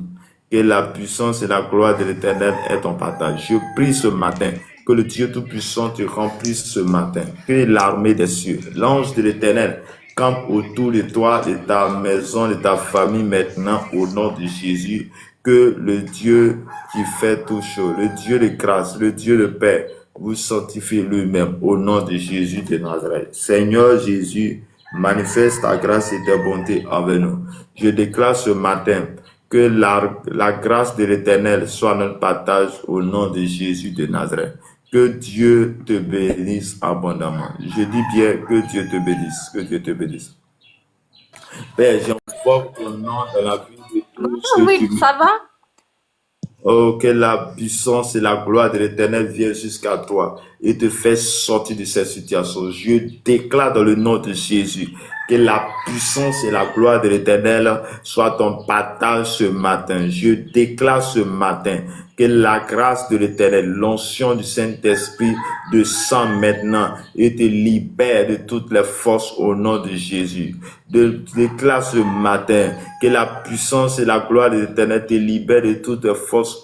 que la puissance et la gloire de l'Éternel est ton partage. Je prie ce matin que le Dieu Tout-Puissant te remplisse ce matin. Que l'armée des cieux, l'ange de l'Éternel, campe autour de toi, de ta maison, de ta famille maintenant au nom de Jésus. Que le Dieu qui fait tout chose, le Dieu de grâce, le Dieu de paix, vous sanctifie lui-même au nom de Jésus de Nazareth. Seigneur Jésus, manifeste ta grâce et ta bonté avec nous. Je déclare ce matin que la grâce de l'Éternel soit notre partage au nom de Jésus de Nazareth. Que Dieu te bénisse abondamment. Je dis bien que Dieu te bénisse, que Dieu te bénisse. Père, j'invoque ton nom dans la vie de tous ceux Oui, qui... ça va? Oh, que la puissance et la gloire de l'Éternel viennent jusqu'à toi et te fait sortir de cette situation. Je déclare dans le nom de Jésus que la puissance et la gloire de l'Éternel soient ton partage ce matin. Je déclare ce matin que la grâce de l'Éternel, l'onction du Saint-Esprit descend maintenant et te libère de toutes les forces au nom de Jésus. Je déclare ce matin que la puissance et la gloire de l'Éternel te libèrent de toutes les forces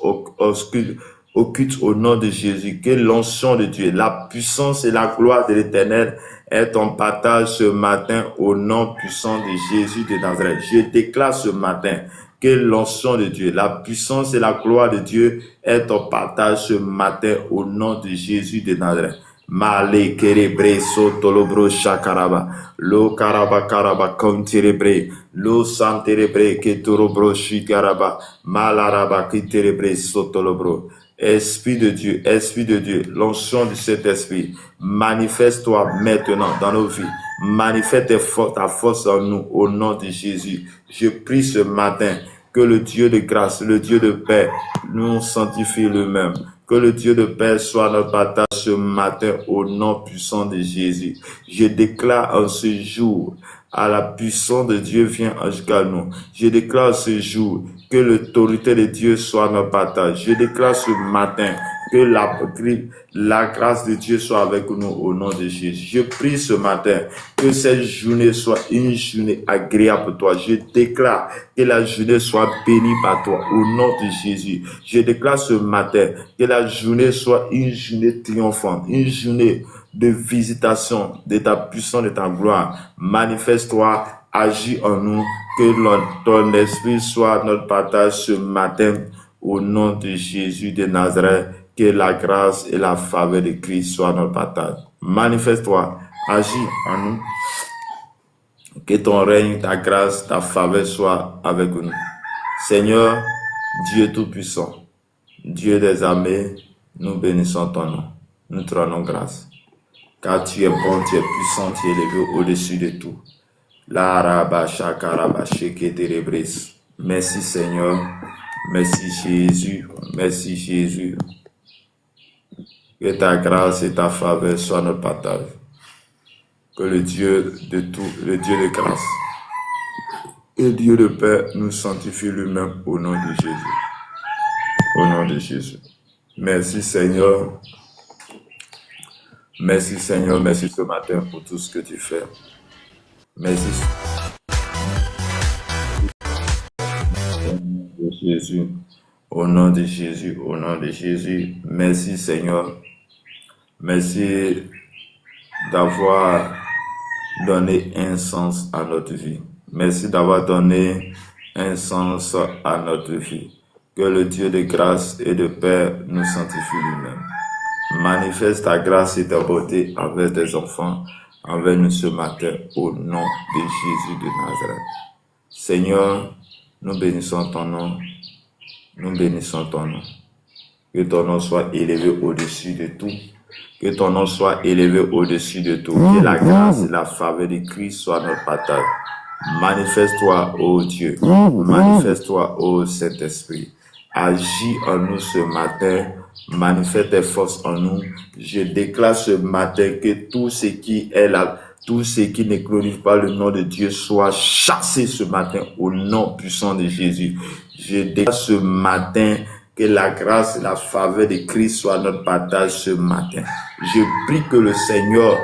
occultes au nom de Jésus. Que l'onction de Dieu, la puissance et la gloire de l'Éternel est ton partage ce matin au nom puissant de Jésus de Nazareth. Je déclare ce matin que l'onction de Dieu, la puissance et la gloire de Dieu est ton partage ce matin au nom de Jésus de Nazareth. Male kerebre sotolobro shakaraba lo karaba karaba konterebre lo santerebre ketorobro shikaraba malaraba kiterebre sotolobro. Esprit de Dieu, l'onction de cet esprit, manifeste-toi maintenant dans nos vies. Manifeste ta force en nous au nom de Jésus. Je prie ce matin que le Dieu de grâce, le Dieu de paix, nous sanctifie lui-même. Que le Dieu de paix soit notre partage ce matin au nom puissant de Jésus. Je déclare en ce jour, à la puissance de Dieu vient jusqu'à nous. Je déclare ce jour que l'autorité de Dieu soit notre partage. Je déclare ce matin Que la grâce de Dieu soit avec nous au nom de Jésus. Je prie ce matin que cette journée soit une journée agréable pour toi. Je déclare que la journée soit bénie par toi au nom de Jésus. Je déclare ce matin que la journée soit une journée triomphante, une journée de visitation de ta puissance, de ta gloire. Manifeste-toi, agis en nous, que ton esprit soit notre partage ce matin au nom de Jésus de Nazareth. Que la grâce et la faveur de Christ soient notre partage. Manifeste-toi, agis en nous. Que ton règne, ta grâce, ta faveur soient avec nous. Seigneur, Dieu Tout-Puissant, Dieu des armées, nous bénissons ton nom. Nous te rendons grâce. Car tu es bon, tu es puissant, tu es élevé au-dessus de tout. Merci Seigneur. Merci Jésus. Merci Jésus. Que ta grâce et ta faveur soient notre partage. Que le Dieu de tout, le Dieu de grâce, et Dieu de paix nous sanctifie lui-même au nom de Jésus. Au nom de Jésus. Merci Seigneur. Merci Seigneur. Merci ce matin pour tout ce que tu fais. Merci Jésus. Au nom de Jésus. Au nom de Jésus. Merci Seigneur. Merci d'avoir donné un sens à notre vie. Merci d'avoir donné un sens à notre vie. Que le Dieu de grâce et de paix nous sanctifie lui-même. Manifeste ta grâce et ta beauté envers tes enfants, envers nous ce matin, au nom de Jésus de Nazareth. Seigneur, nous bénissons ton nom. Nous bénissons ton nom. Que ton nom soit élevé au-dessus de tout. Que ton nom soit élevé au-dessus de tout. Que la grâce et la faveur de Christ soient notre partage. Manifeste-toi, ô Dieu. Manifeste-toi, ô Saint-Esprit. Agis en nous ce matin. Manifeste tes forces en nous. Je déclare ce matin que tout ce qui est là, tout ce qui ne glorifie pas le nom de Dieu soit chassé ce matin au nom puissant de Jésus. Je déclare ce matin que la grâce et la faveur de Christ soient notre partage ce matin. Je prie que le Seigneur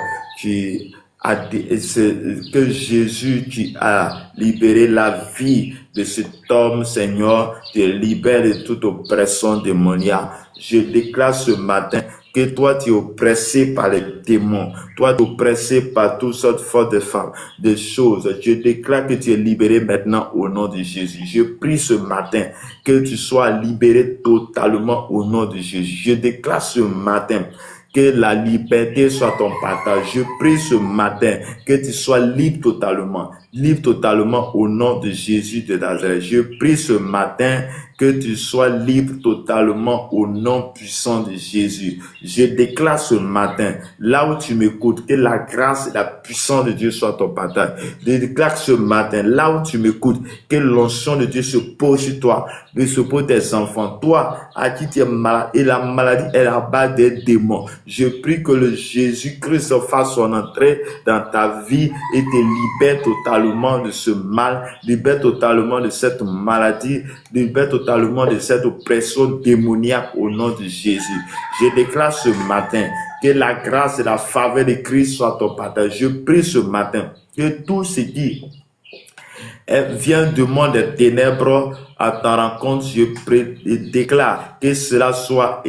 que Jésus qui a libéré la vie de cet homme, Seigneur, te libère de toute oppression démoniaque. Je déclare ce matin que toi tu es oppressé par les démons, toi tu es oppressé par toutes sortes de forces de femmes, de choses. Je déclare que tu es libéré maintenant au nom de Jésus. Je prie ce matin que tu sois libéré totalement au nom de Jésus. Je déclare ce matin que la liberté soit ton partage. Je prie ce matin que tu sois libre totalement au nom de Jésus de Nazareth. Je prie ce matin que tu sois libre totalement au nom puissant de Jésus. Je déclare ce matin, là où tu m'écoutes, que la grâce et la puissance de Dieu soient ton partage. Je déclare ce matin, là où tu m'écoutes, que l'onction de Dieu se pose sur toi, se pose tes enfants, toi à qui tu es malade, et la maladie elle abat des démons. Je prie que le Jésus-Christ fasse son entrée dans ta vie et te libère totalement de ce mal, libère totalement de cette maladie, libère totalement de cette oppression démoniaque au nom de Jésus. Je déclare ce matin que la grâce et la faveur de Christ soient ton partage. Je prie ce matin que tout ce qui vient du monde des ténèbres à ta rencontre, je déclare que cela soit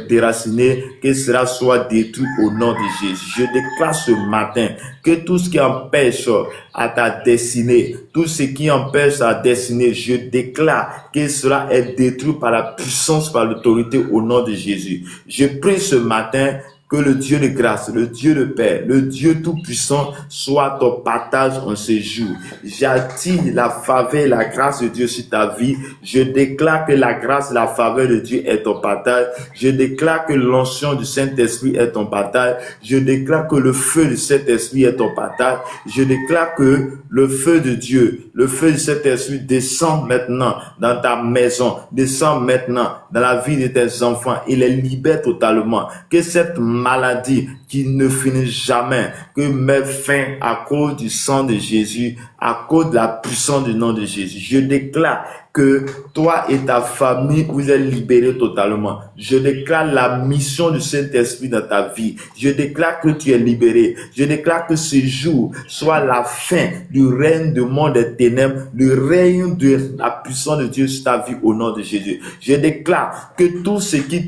déraciné, que cela soit détruit au nom de Jésus. Je déclare ce matin que tout ce qui empêche à ta destinée, tout ce qui empêche ta destinée, je déclare que cela est détruit par la puissance, par l'autorité au nom de Jésus. Je prie ce matin que le Dieu de grâce, le Dieu de paix, le Dieu tout-puissant soit ton partage en ce jour. J'attire la faveur et la grâce de Dieu sur ta vie. Je déclare que la grâce et la faveur de Dieu est ton partage. Je déclare que l'onction du Saint-Esprit est ton partage. Je déclare que le feu du Saint-Esprit est ton partage. Je déclare que le feu de Dieu, le feu du Saint-Esprit descend maintenant dans ta maison, descend maintenant dans la vie de tes enfants. Il les libère totalement. Que cette maladie qui ne finit jamais, que met fin à cause du sang de Jésus, à cause de la puissance du nom de Jésus. Je déclare que toi et ta famille, vous êtes libérés totalement. Je déclare la mission du Saint-Esprit dans ta vie. Je déclare que tu es libéré. Je déclare que ce jour soit la fin du règne du monde des ténèbres, le règne de la puissance de Dieu sur ta vie au nom de Jésus. Je déclare que tout ce qui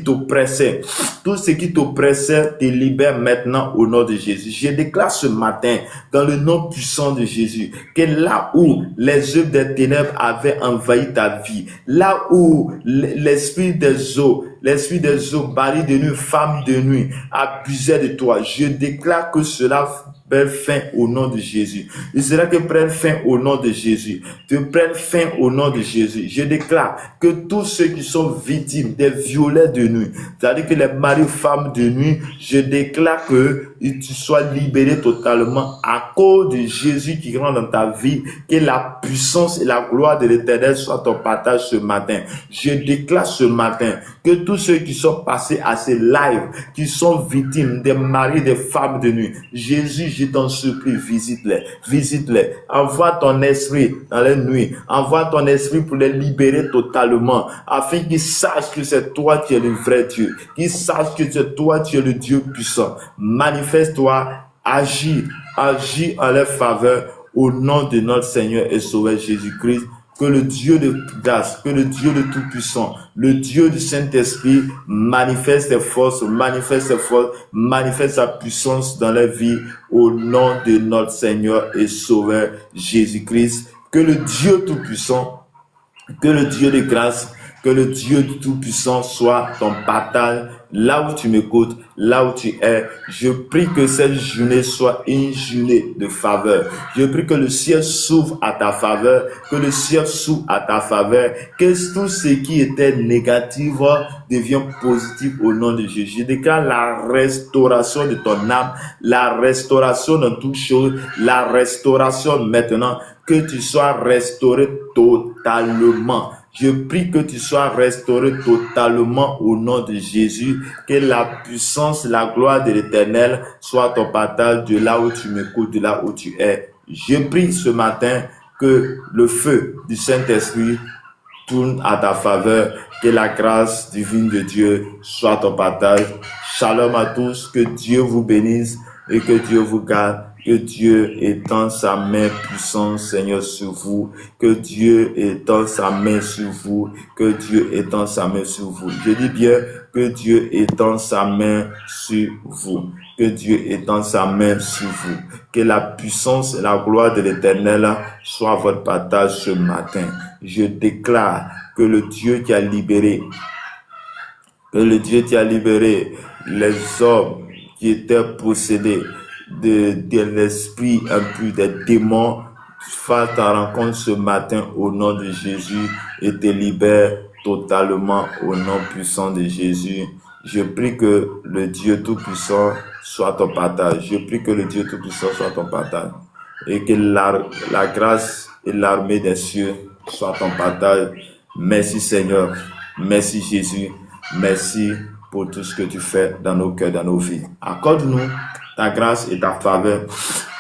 t'oppressait, te libère maintenant au nom de Jésus. Je déclare ce matin, dans le nom puissant de Jésus, que là où les œuvres des ténèbres avaient envahi ta vie, là où l'esprit des eaux, mari de nuit, femme de nuit, abusait de toi, je déclare que cela prenne fin au nom de Jésus. Et cela que prenne fin au nom de Jésus. Que prenne fin au nom de Jésus. Je déclare que tous ceux qui sont victimes des violets de nuit, c'est-à-dire que les maris, femmes de nuit, je déclare que tu sois libéré totalement à cause de Jésus qui rentre dans ta vie, que la puissance et la gloire de l'Éternel soient ton partage ce matin. Je déclare ce matin que tous ceux qui sont passés à ces lives, qui sont victimes des maris, des femmes de nuit, Jésus, je t'en supplie, visite-les, envoie ton esprit dans les nuits, envoie ton esprit pour les libérer totalement, afin qu'ils sachent que c'est toi qui es le vrai Dieu, qu'ils sachent que c'est toi qui es le Dieu puissant. Manifeste-toi, agis en leur faveur au nom de notre Seigneur et Sauveur Jésus-Christ. Que le Dieu de grâce, que le Dieu de Tout-Puissant, le Dieu du Saint-Esprit manifeste ses forces, manifeste sa puissance dans la vie au nom de notre Seigneur et Sauveur Jésus-Christ. Que le Dieu Tout-Puissant, que le Dieu de grâce, que le Dieu du Tout-Puissant soit ton partage là où tu m'écoutes, là où tu es. Je prie que cette journée soit une journée de faveur. Je prie que le ciel s'ouvre à ta faveur, que le ciel s'ouvre à ta faveur, que tout ce qui était négatif devient positif au nom de Jésus. Je déclare la restauration de ton âme, la restauration de toutes choses, la restauration maintenant, que tu sois restauré totalement. Je prie que tu sois restauré totalement au nom de Jésus, que la puissance, la gloire de l'Éternel soit ton partage de là où tu m'écoutes, de là où tu es. Je prie ce matin que le feu du Saint-Esprit tourne à ta faveur, que la grâce divine de Dieu soit ton partage. Shalom à tous, que Dieu vous bénisse et que Dieu vous garde. Que Dieu étende sa main puissante, Seigneur, sur vous. Que Dieu étende sa main sur vous. Que Dieu étende sa main sur vous. Je dis bien que Dieu étende sa main sur vous. Que Dieu étende sa main sur vous. Que la puissance et la gloire de l'Éternel soit votre partage ce matin. Je déclare que le Dieu qui a libéré, les hommes qui étaient possédés de l'esprit impur, des démons, fasse ta rencontre ce matin au nom de Jésus et te libère totalement au nom puissant de Jésus. Je prie que le Dieu Tout-Puissant soit ton partage. Je prie que le Dieu Tout-Puissant soit ton partage. Et que la grâce et l'armée des cieux soient ton partage. Merci Seigneur. Merci Jésus. Merci pour tout ce que tu fais dans nos cœurs, dans nos vies. Accorde-nous ta grâce et ta faveur.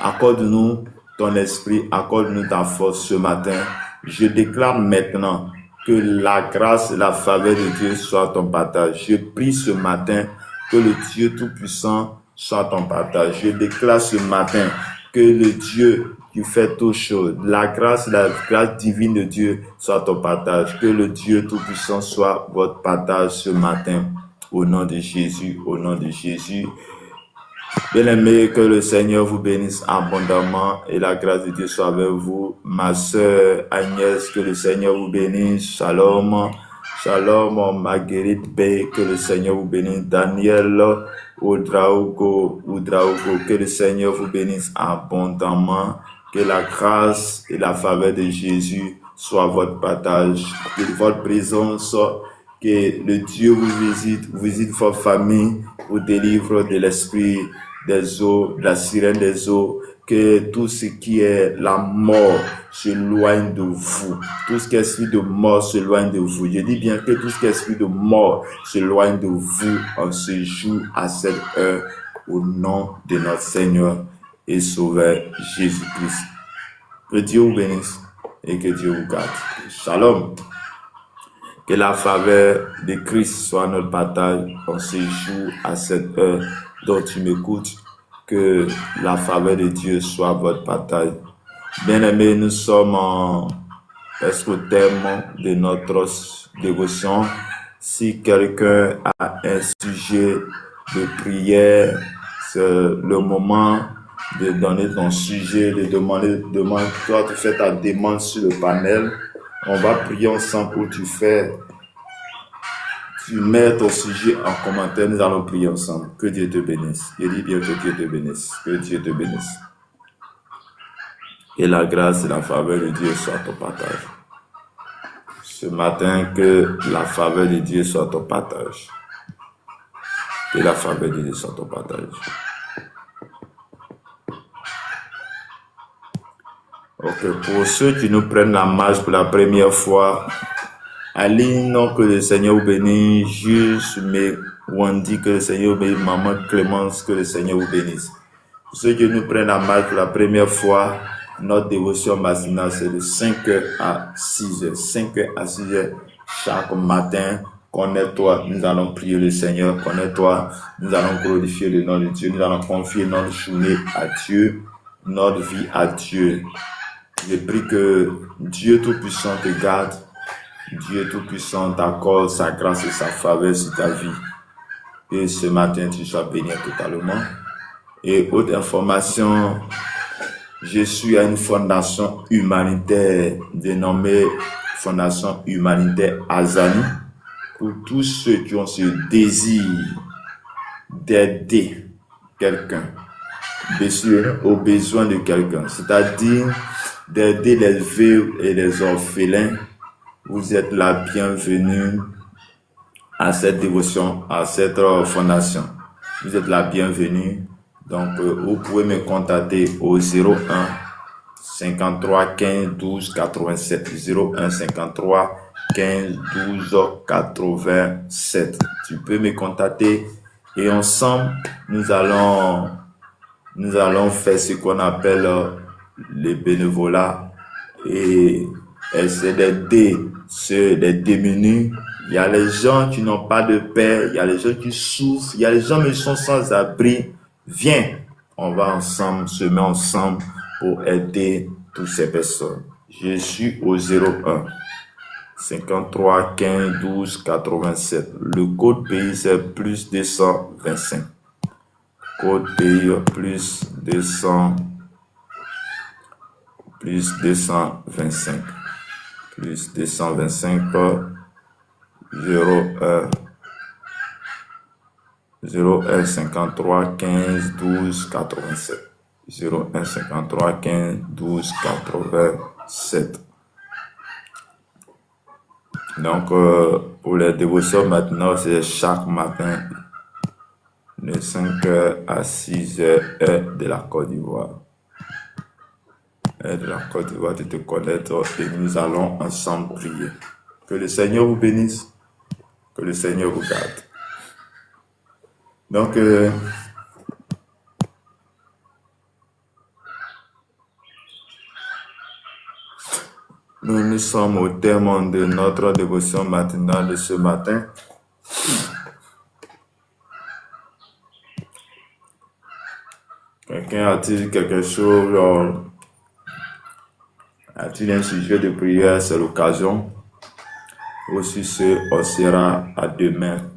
Accorde-nous ton esprit, accorde-nous ta force ce matin. Je déclare maintenant que la grâce et la faveur de Dieu soient ton partage. Je prie ce matin que le Dieu Tout-Puissant soit ton partage. Je déclare ce matin que le Dieu qui fait toutes choses, la grâce divine de Dieu soit ton partage. Que le Dieu Tout-Puissant soit votre partage ce matin. Au nom de Jésus, au nom de Jésus. Bien-aimés, que le Seigneur vous bénisse abondamment et la grâce de Dieu soit avec vous. Ma sœur Agnès, que le Seigneur vous bénisse. Shalom. Shalom, Marguerite B, que le Seigneur vous bénisse. Daniel Oudraogo, que le Seigneur vous bénisse abondamment. Que la grâce et la faveur de Jésus soient votre partage. Que votre présence, que le Dieu vous visite votre famille, vous délivre de l'esprit des eaux, de la sirène des eaux, que tout ce qui est la mort s'éloigne de vous. Tout ce qui est esprit de mort s'éloigne de vous. Je dis bien que tout ce qui est esprit de mort s'éloigne de vous en ce jour, à cette heure, au nom de notre Seigneur et Sauveur Jésus-Christ. Que Dieu vous bénisse et que Dieu vous garde. Shalom. Que la faveur de Christ soit notre partage en ces jours à cette heure dont tu m'écoutes. Que la faveur de Dieu soit votre partage. Bien-aimés, nous sommes presque au terme de notre dévotion. Si quelqu'un a un sujet de prière, c'est le moment de donner ton sujet, de demander, toi tu fais ta demande sur le panel. On va prier ensemble où tu mets ton sujet en commentaire, nous allons prier ensemble. Que Dieu te bénisse. Je dis bien que Dieu te bénisse. Que Dieu te bénisse. Et la grâce et la faveur de Dieu soient ton partage. Ce matin, que la faveur de Dieu soit ton partage. Que la faveur de Dieu soit ton partage. Ok, pour ceux qui nous prennent la marche pour la première fois, Aline, que le Seigneur vous bénisse. Juste, mais Wendy, que le Seigneur vous bénisse. Maman Clémence, que le Seigneur vous bénisse. Pour ceux qui nous prennent la marche pour la première fois, notre dévotion matinale, c'est de 5h à 6h. 5h à 6h chaque matin. Connais-toi, nous allons prier le Seigneur. Connais-toi, nous allons glorifier le nom de Dieu. Nous allons confier notre journée à Dieu, notre vie à Dieu. Je prie que Dieu Tout-Puissant te garde. Dieu Tout-Puissant t'accorde sa grâce et sa faveur sur ta vie. Et ce matin, tu sois béni totalement. Et autre information, je suis à une fondation humanitaire dénommée Fondation Humanitaire Azani. Pour tous ceux qui ont ce désir d'aider quelqu'un, aux besoins de quelqu'un, c'est-à-dire d'aider les veuves et les orphelins, vous êtes la bienvenue à cette dévotion, à cette fondation. Vous êtes la bienvenue. Donc, vous pouvez me contacter au 01 53 15 12 87. 01 53 15 12 87. Tu peux me contacter et ensemble, nous allons faire ce qu'on appelle le bénévolat et essayer d'aider les démunis. Il y a les gens qui n'ont pas de paix, il y a les gens qui souffrent, il y a les gens qui sont sans abri. Viens, on va ensemble, se mettre ensemble pour aider toutes ces personnes. Je suis au 01 53 15 12 87. Le code pays c'est plus 225. Code pays plus 225. Plus 225 01 53 15 12 87. 01 53 15 12 87. Donc, pour les dévotions maintenant, c'est chaque matin de 5h à 6h heure de la Côte d'Ivoire. De la Côte d'Ivoire, tu te connectes et nous allons ensemble prier. Que le Seigneur vous bénisse, que le Seigneur vous garde. Donc, nous sommes au terme de notre dévotion matinale de ce matin. Quelqu'un a-t-il quelque chose, a-t-il un sujet de prière, c'est l'occasion. Aussi, on sera à demain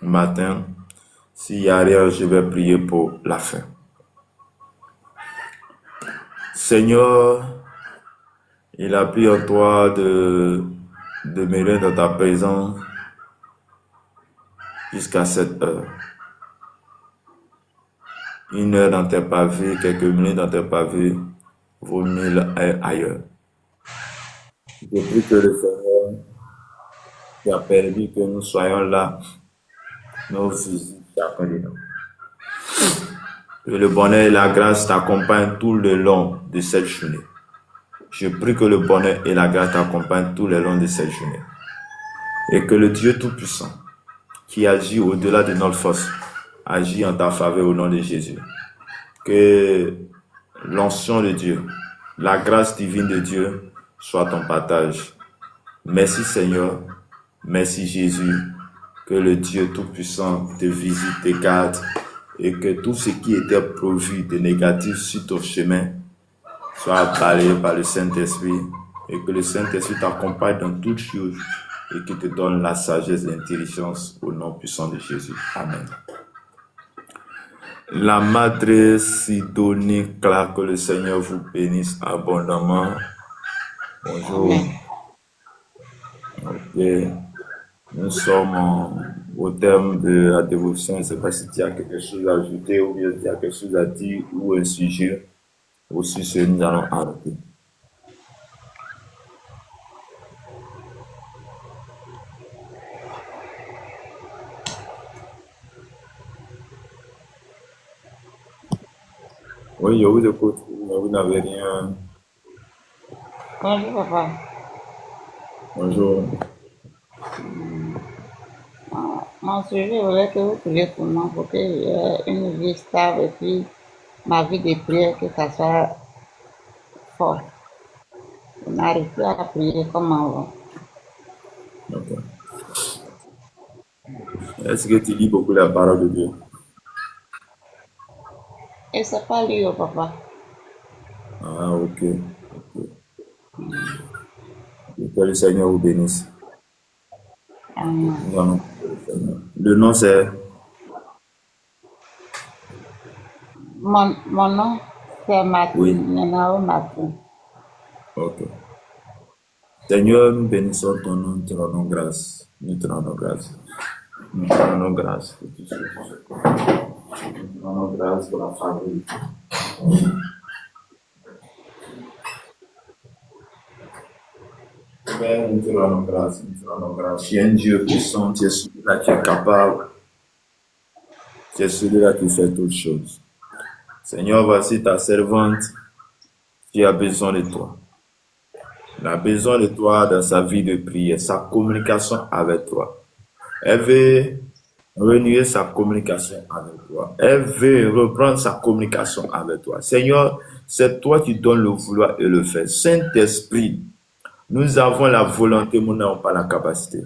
matin. S'il y a rien, je vais prier pour la fin. Seigneur, il a pris en toi de demeurer dans ta présence jusqu'à cette heure. 1 heure dans tes pavés, quelques minutes dans tes pavés, vaut 1000 ailleurs. Je prie que le Seigneur qui a permis que nous soyons là, nous visites chacun de nous. Que le bonheur et la grâce t'accompagnent tout le long de cette journée. Je prie que le bonheur et la grâce t'accompagnent tout le long de cette journée. Et que le Dieu Tout-Puissant, qui agit au-delà de notre force, agit en ta faveur au nom de Jésus. Que l'onction de Dieu, la grâce divine de Dieu soit ton partage. Merci Seigneur, merci Jésus, que le Dieu Tout-Puissant te visite, te garde et que tout ce qui était prévu de négatif sur ton chemin soit balayé par le Saint-Esprit et que le Saint-Esprit t'accompagne dans toutes choses et qu'il te donne la sagesse et l'intelligence au nom puissant de Jésus. Amen. La Madre Sidonie Clark, que le Seigneur vous bénisse abondamment. Bonjour. Ok. Nous sommes au terme de la dévotion. Je ne sais pas si tu as quelque chose à ajouter ou bien tu as quelque chose à dire ou un sujet. Aussi, ce que nous allons arrêter. Oui, je vous écoute. Vous n'avez rien. Bonjour, papa. Bonjour. Mon sujet, je voulais que vous priez pour moi pour que j'ai une vie stable et puis ma vie de prière, que ça soit fort. Je n'arrive plus à prier comme avant. Ok. Est-ce que tu lis beaucoup la parole de Dieu? Et c'est pas lui, papa. Ah, ok. Que le Seigneur vous bénisse. Amen. Non. Le nom c'est. Mon nom, c'est Martin. Oui. Nenao Martin. Ok. Seigneur, nous bénissons ton nom, nous te rendons grâce. Nous te rendons grâce. Nous te rendons grâce pour tout ce que tu fais. Nous te rendons grâce pour la famille. Père, nous te rendons grâce, nous te rendons grâce. Tu es un Dieu puissant, tu es celui-là qui est capable. Tu es celui-là qui fait toutes choses. Seigneur, voici ta servante qui a besoin de toi. Elle a besoin de toi dans sa vie de prière, sa communication avec toi. Elle veut renouer sa communication avec toi. Elle veut reprendre sa communication avec toi. Seigneur, c'est toi qui donnes le vouloir et le faire. Saint-Esprit, nous avons la volonté, mais nous n'avons pas la capacité.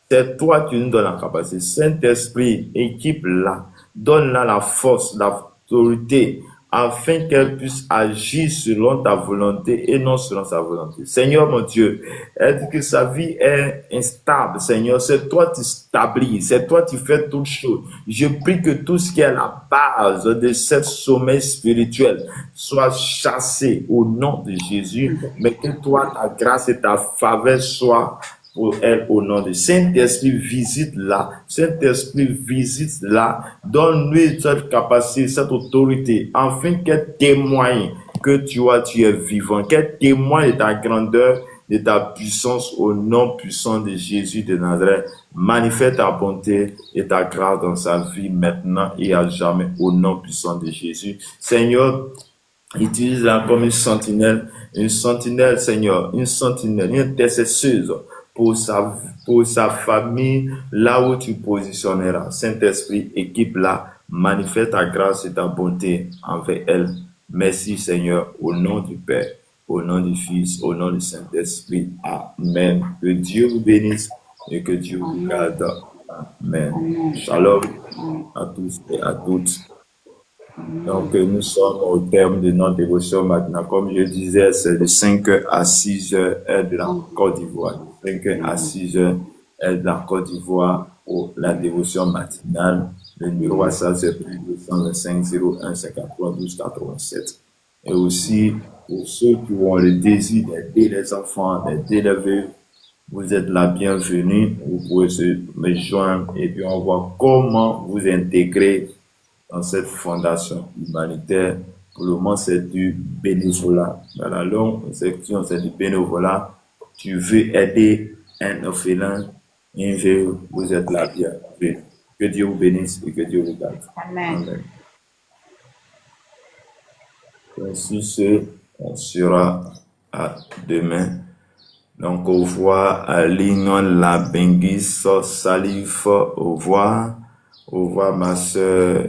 C'est toi qui nous donnes la capacité. Saint-Esprit, équipe-la, donne-la la force, l'autorité, afin qu'elle puisse agir selon ta volonté et non selon sa volonté. Seigneur mon Dieu, elle dit que sa vie est instable. Seigneur, c'est toi qui stabilises, c'est toi qui fais toutes choses. Je prie que tout ce qui est la base de ce sommeil spirituel soit chassé au nom de Jésus, mais que toi, ta grâce et ta faveur soient pour elle au nom de Saint-Esprit, visite-la. Saint-Esprit, visite-la. Donne-lui cette capacité, cette autorité, afin qu'elle témoigne que tu es vivant, qu'elle témoigne de ta grandeur, de ta puissance au nom puissant de Jésus de Nazareth. Manifeste ta bonté et ta grâce dans sa vie maintenant et à jamais au nom puissant de Jésus. Seigneur, utilise-la comme une sentinelle, Seigneur, une sentinelle, une intercesseuse pour sa famille, là où tu positionneras. Saint-Esprit, équipe-la, manifeste ta grâce et ta bonté envers elle. Merci Seigneur, au nom du Père, au nom du Fils, au nom du Saint-Esprit. Amen. Que Dieu vous bénisse et que Dieu vous garde. Amen. Shalom à tous et à toutes. Donc, nous sommes au terme de notre dévotion maintenant. Comme je disais, c'est de 5h à 6h, heure de la Côte d'Ivoire. De 5h à 6h, heure de la Côte d'Ivoire, pour la dévotion matinale. Le numéro WhatsApp, c'est plus 225 01 53 12 87. Et aussi, pour ceux qui ont le désir d'aider les enfants, d'aider les veuves, vous êtes la bienvenue. Vous pouvez me joindre et puis on voit comment vous intégrer dans cette fondation humanitaire. Pour le moment, c'est du bénévolat. Dans la longue section, c'est du bénévolat. Tu veux aider un orphelin, une veuve, vous êtes là bien. Que Dieu vous bénisse et que Dieu vous garde. Amen. Sur ce, on sera à demain. Donc, au revoir à Lignon Labengis, Salif, au revoir. Au revoir, ma soeur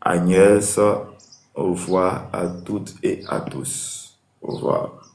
Agnès, au revoir à toutes et à tous. Au revoir.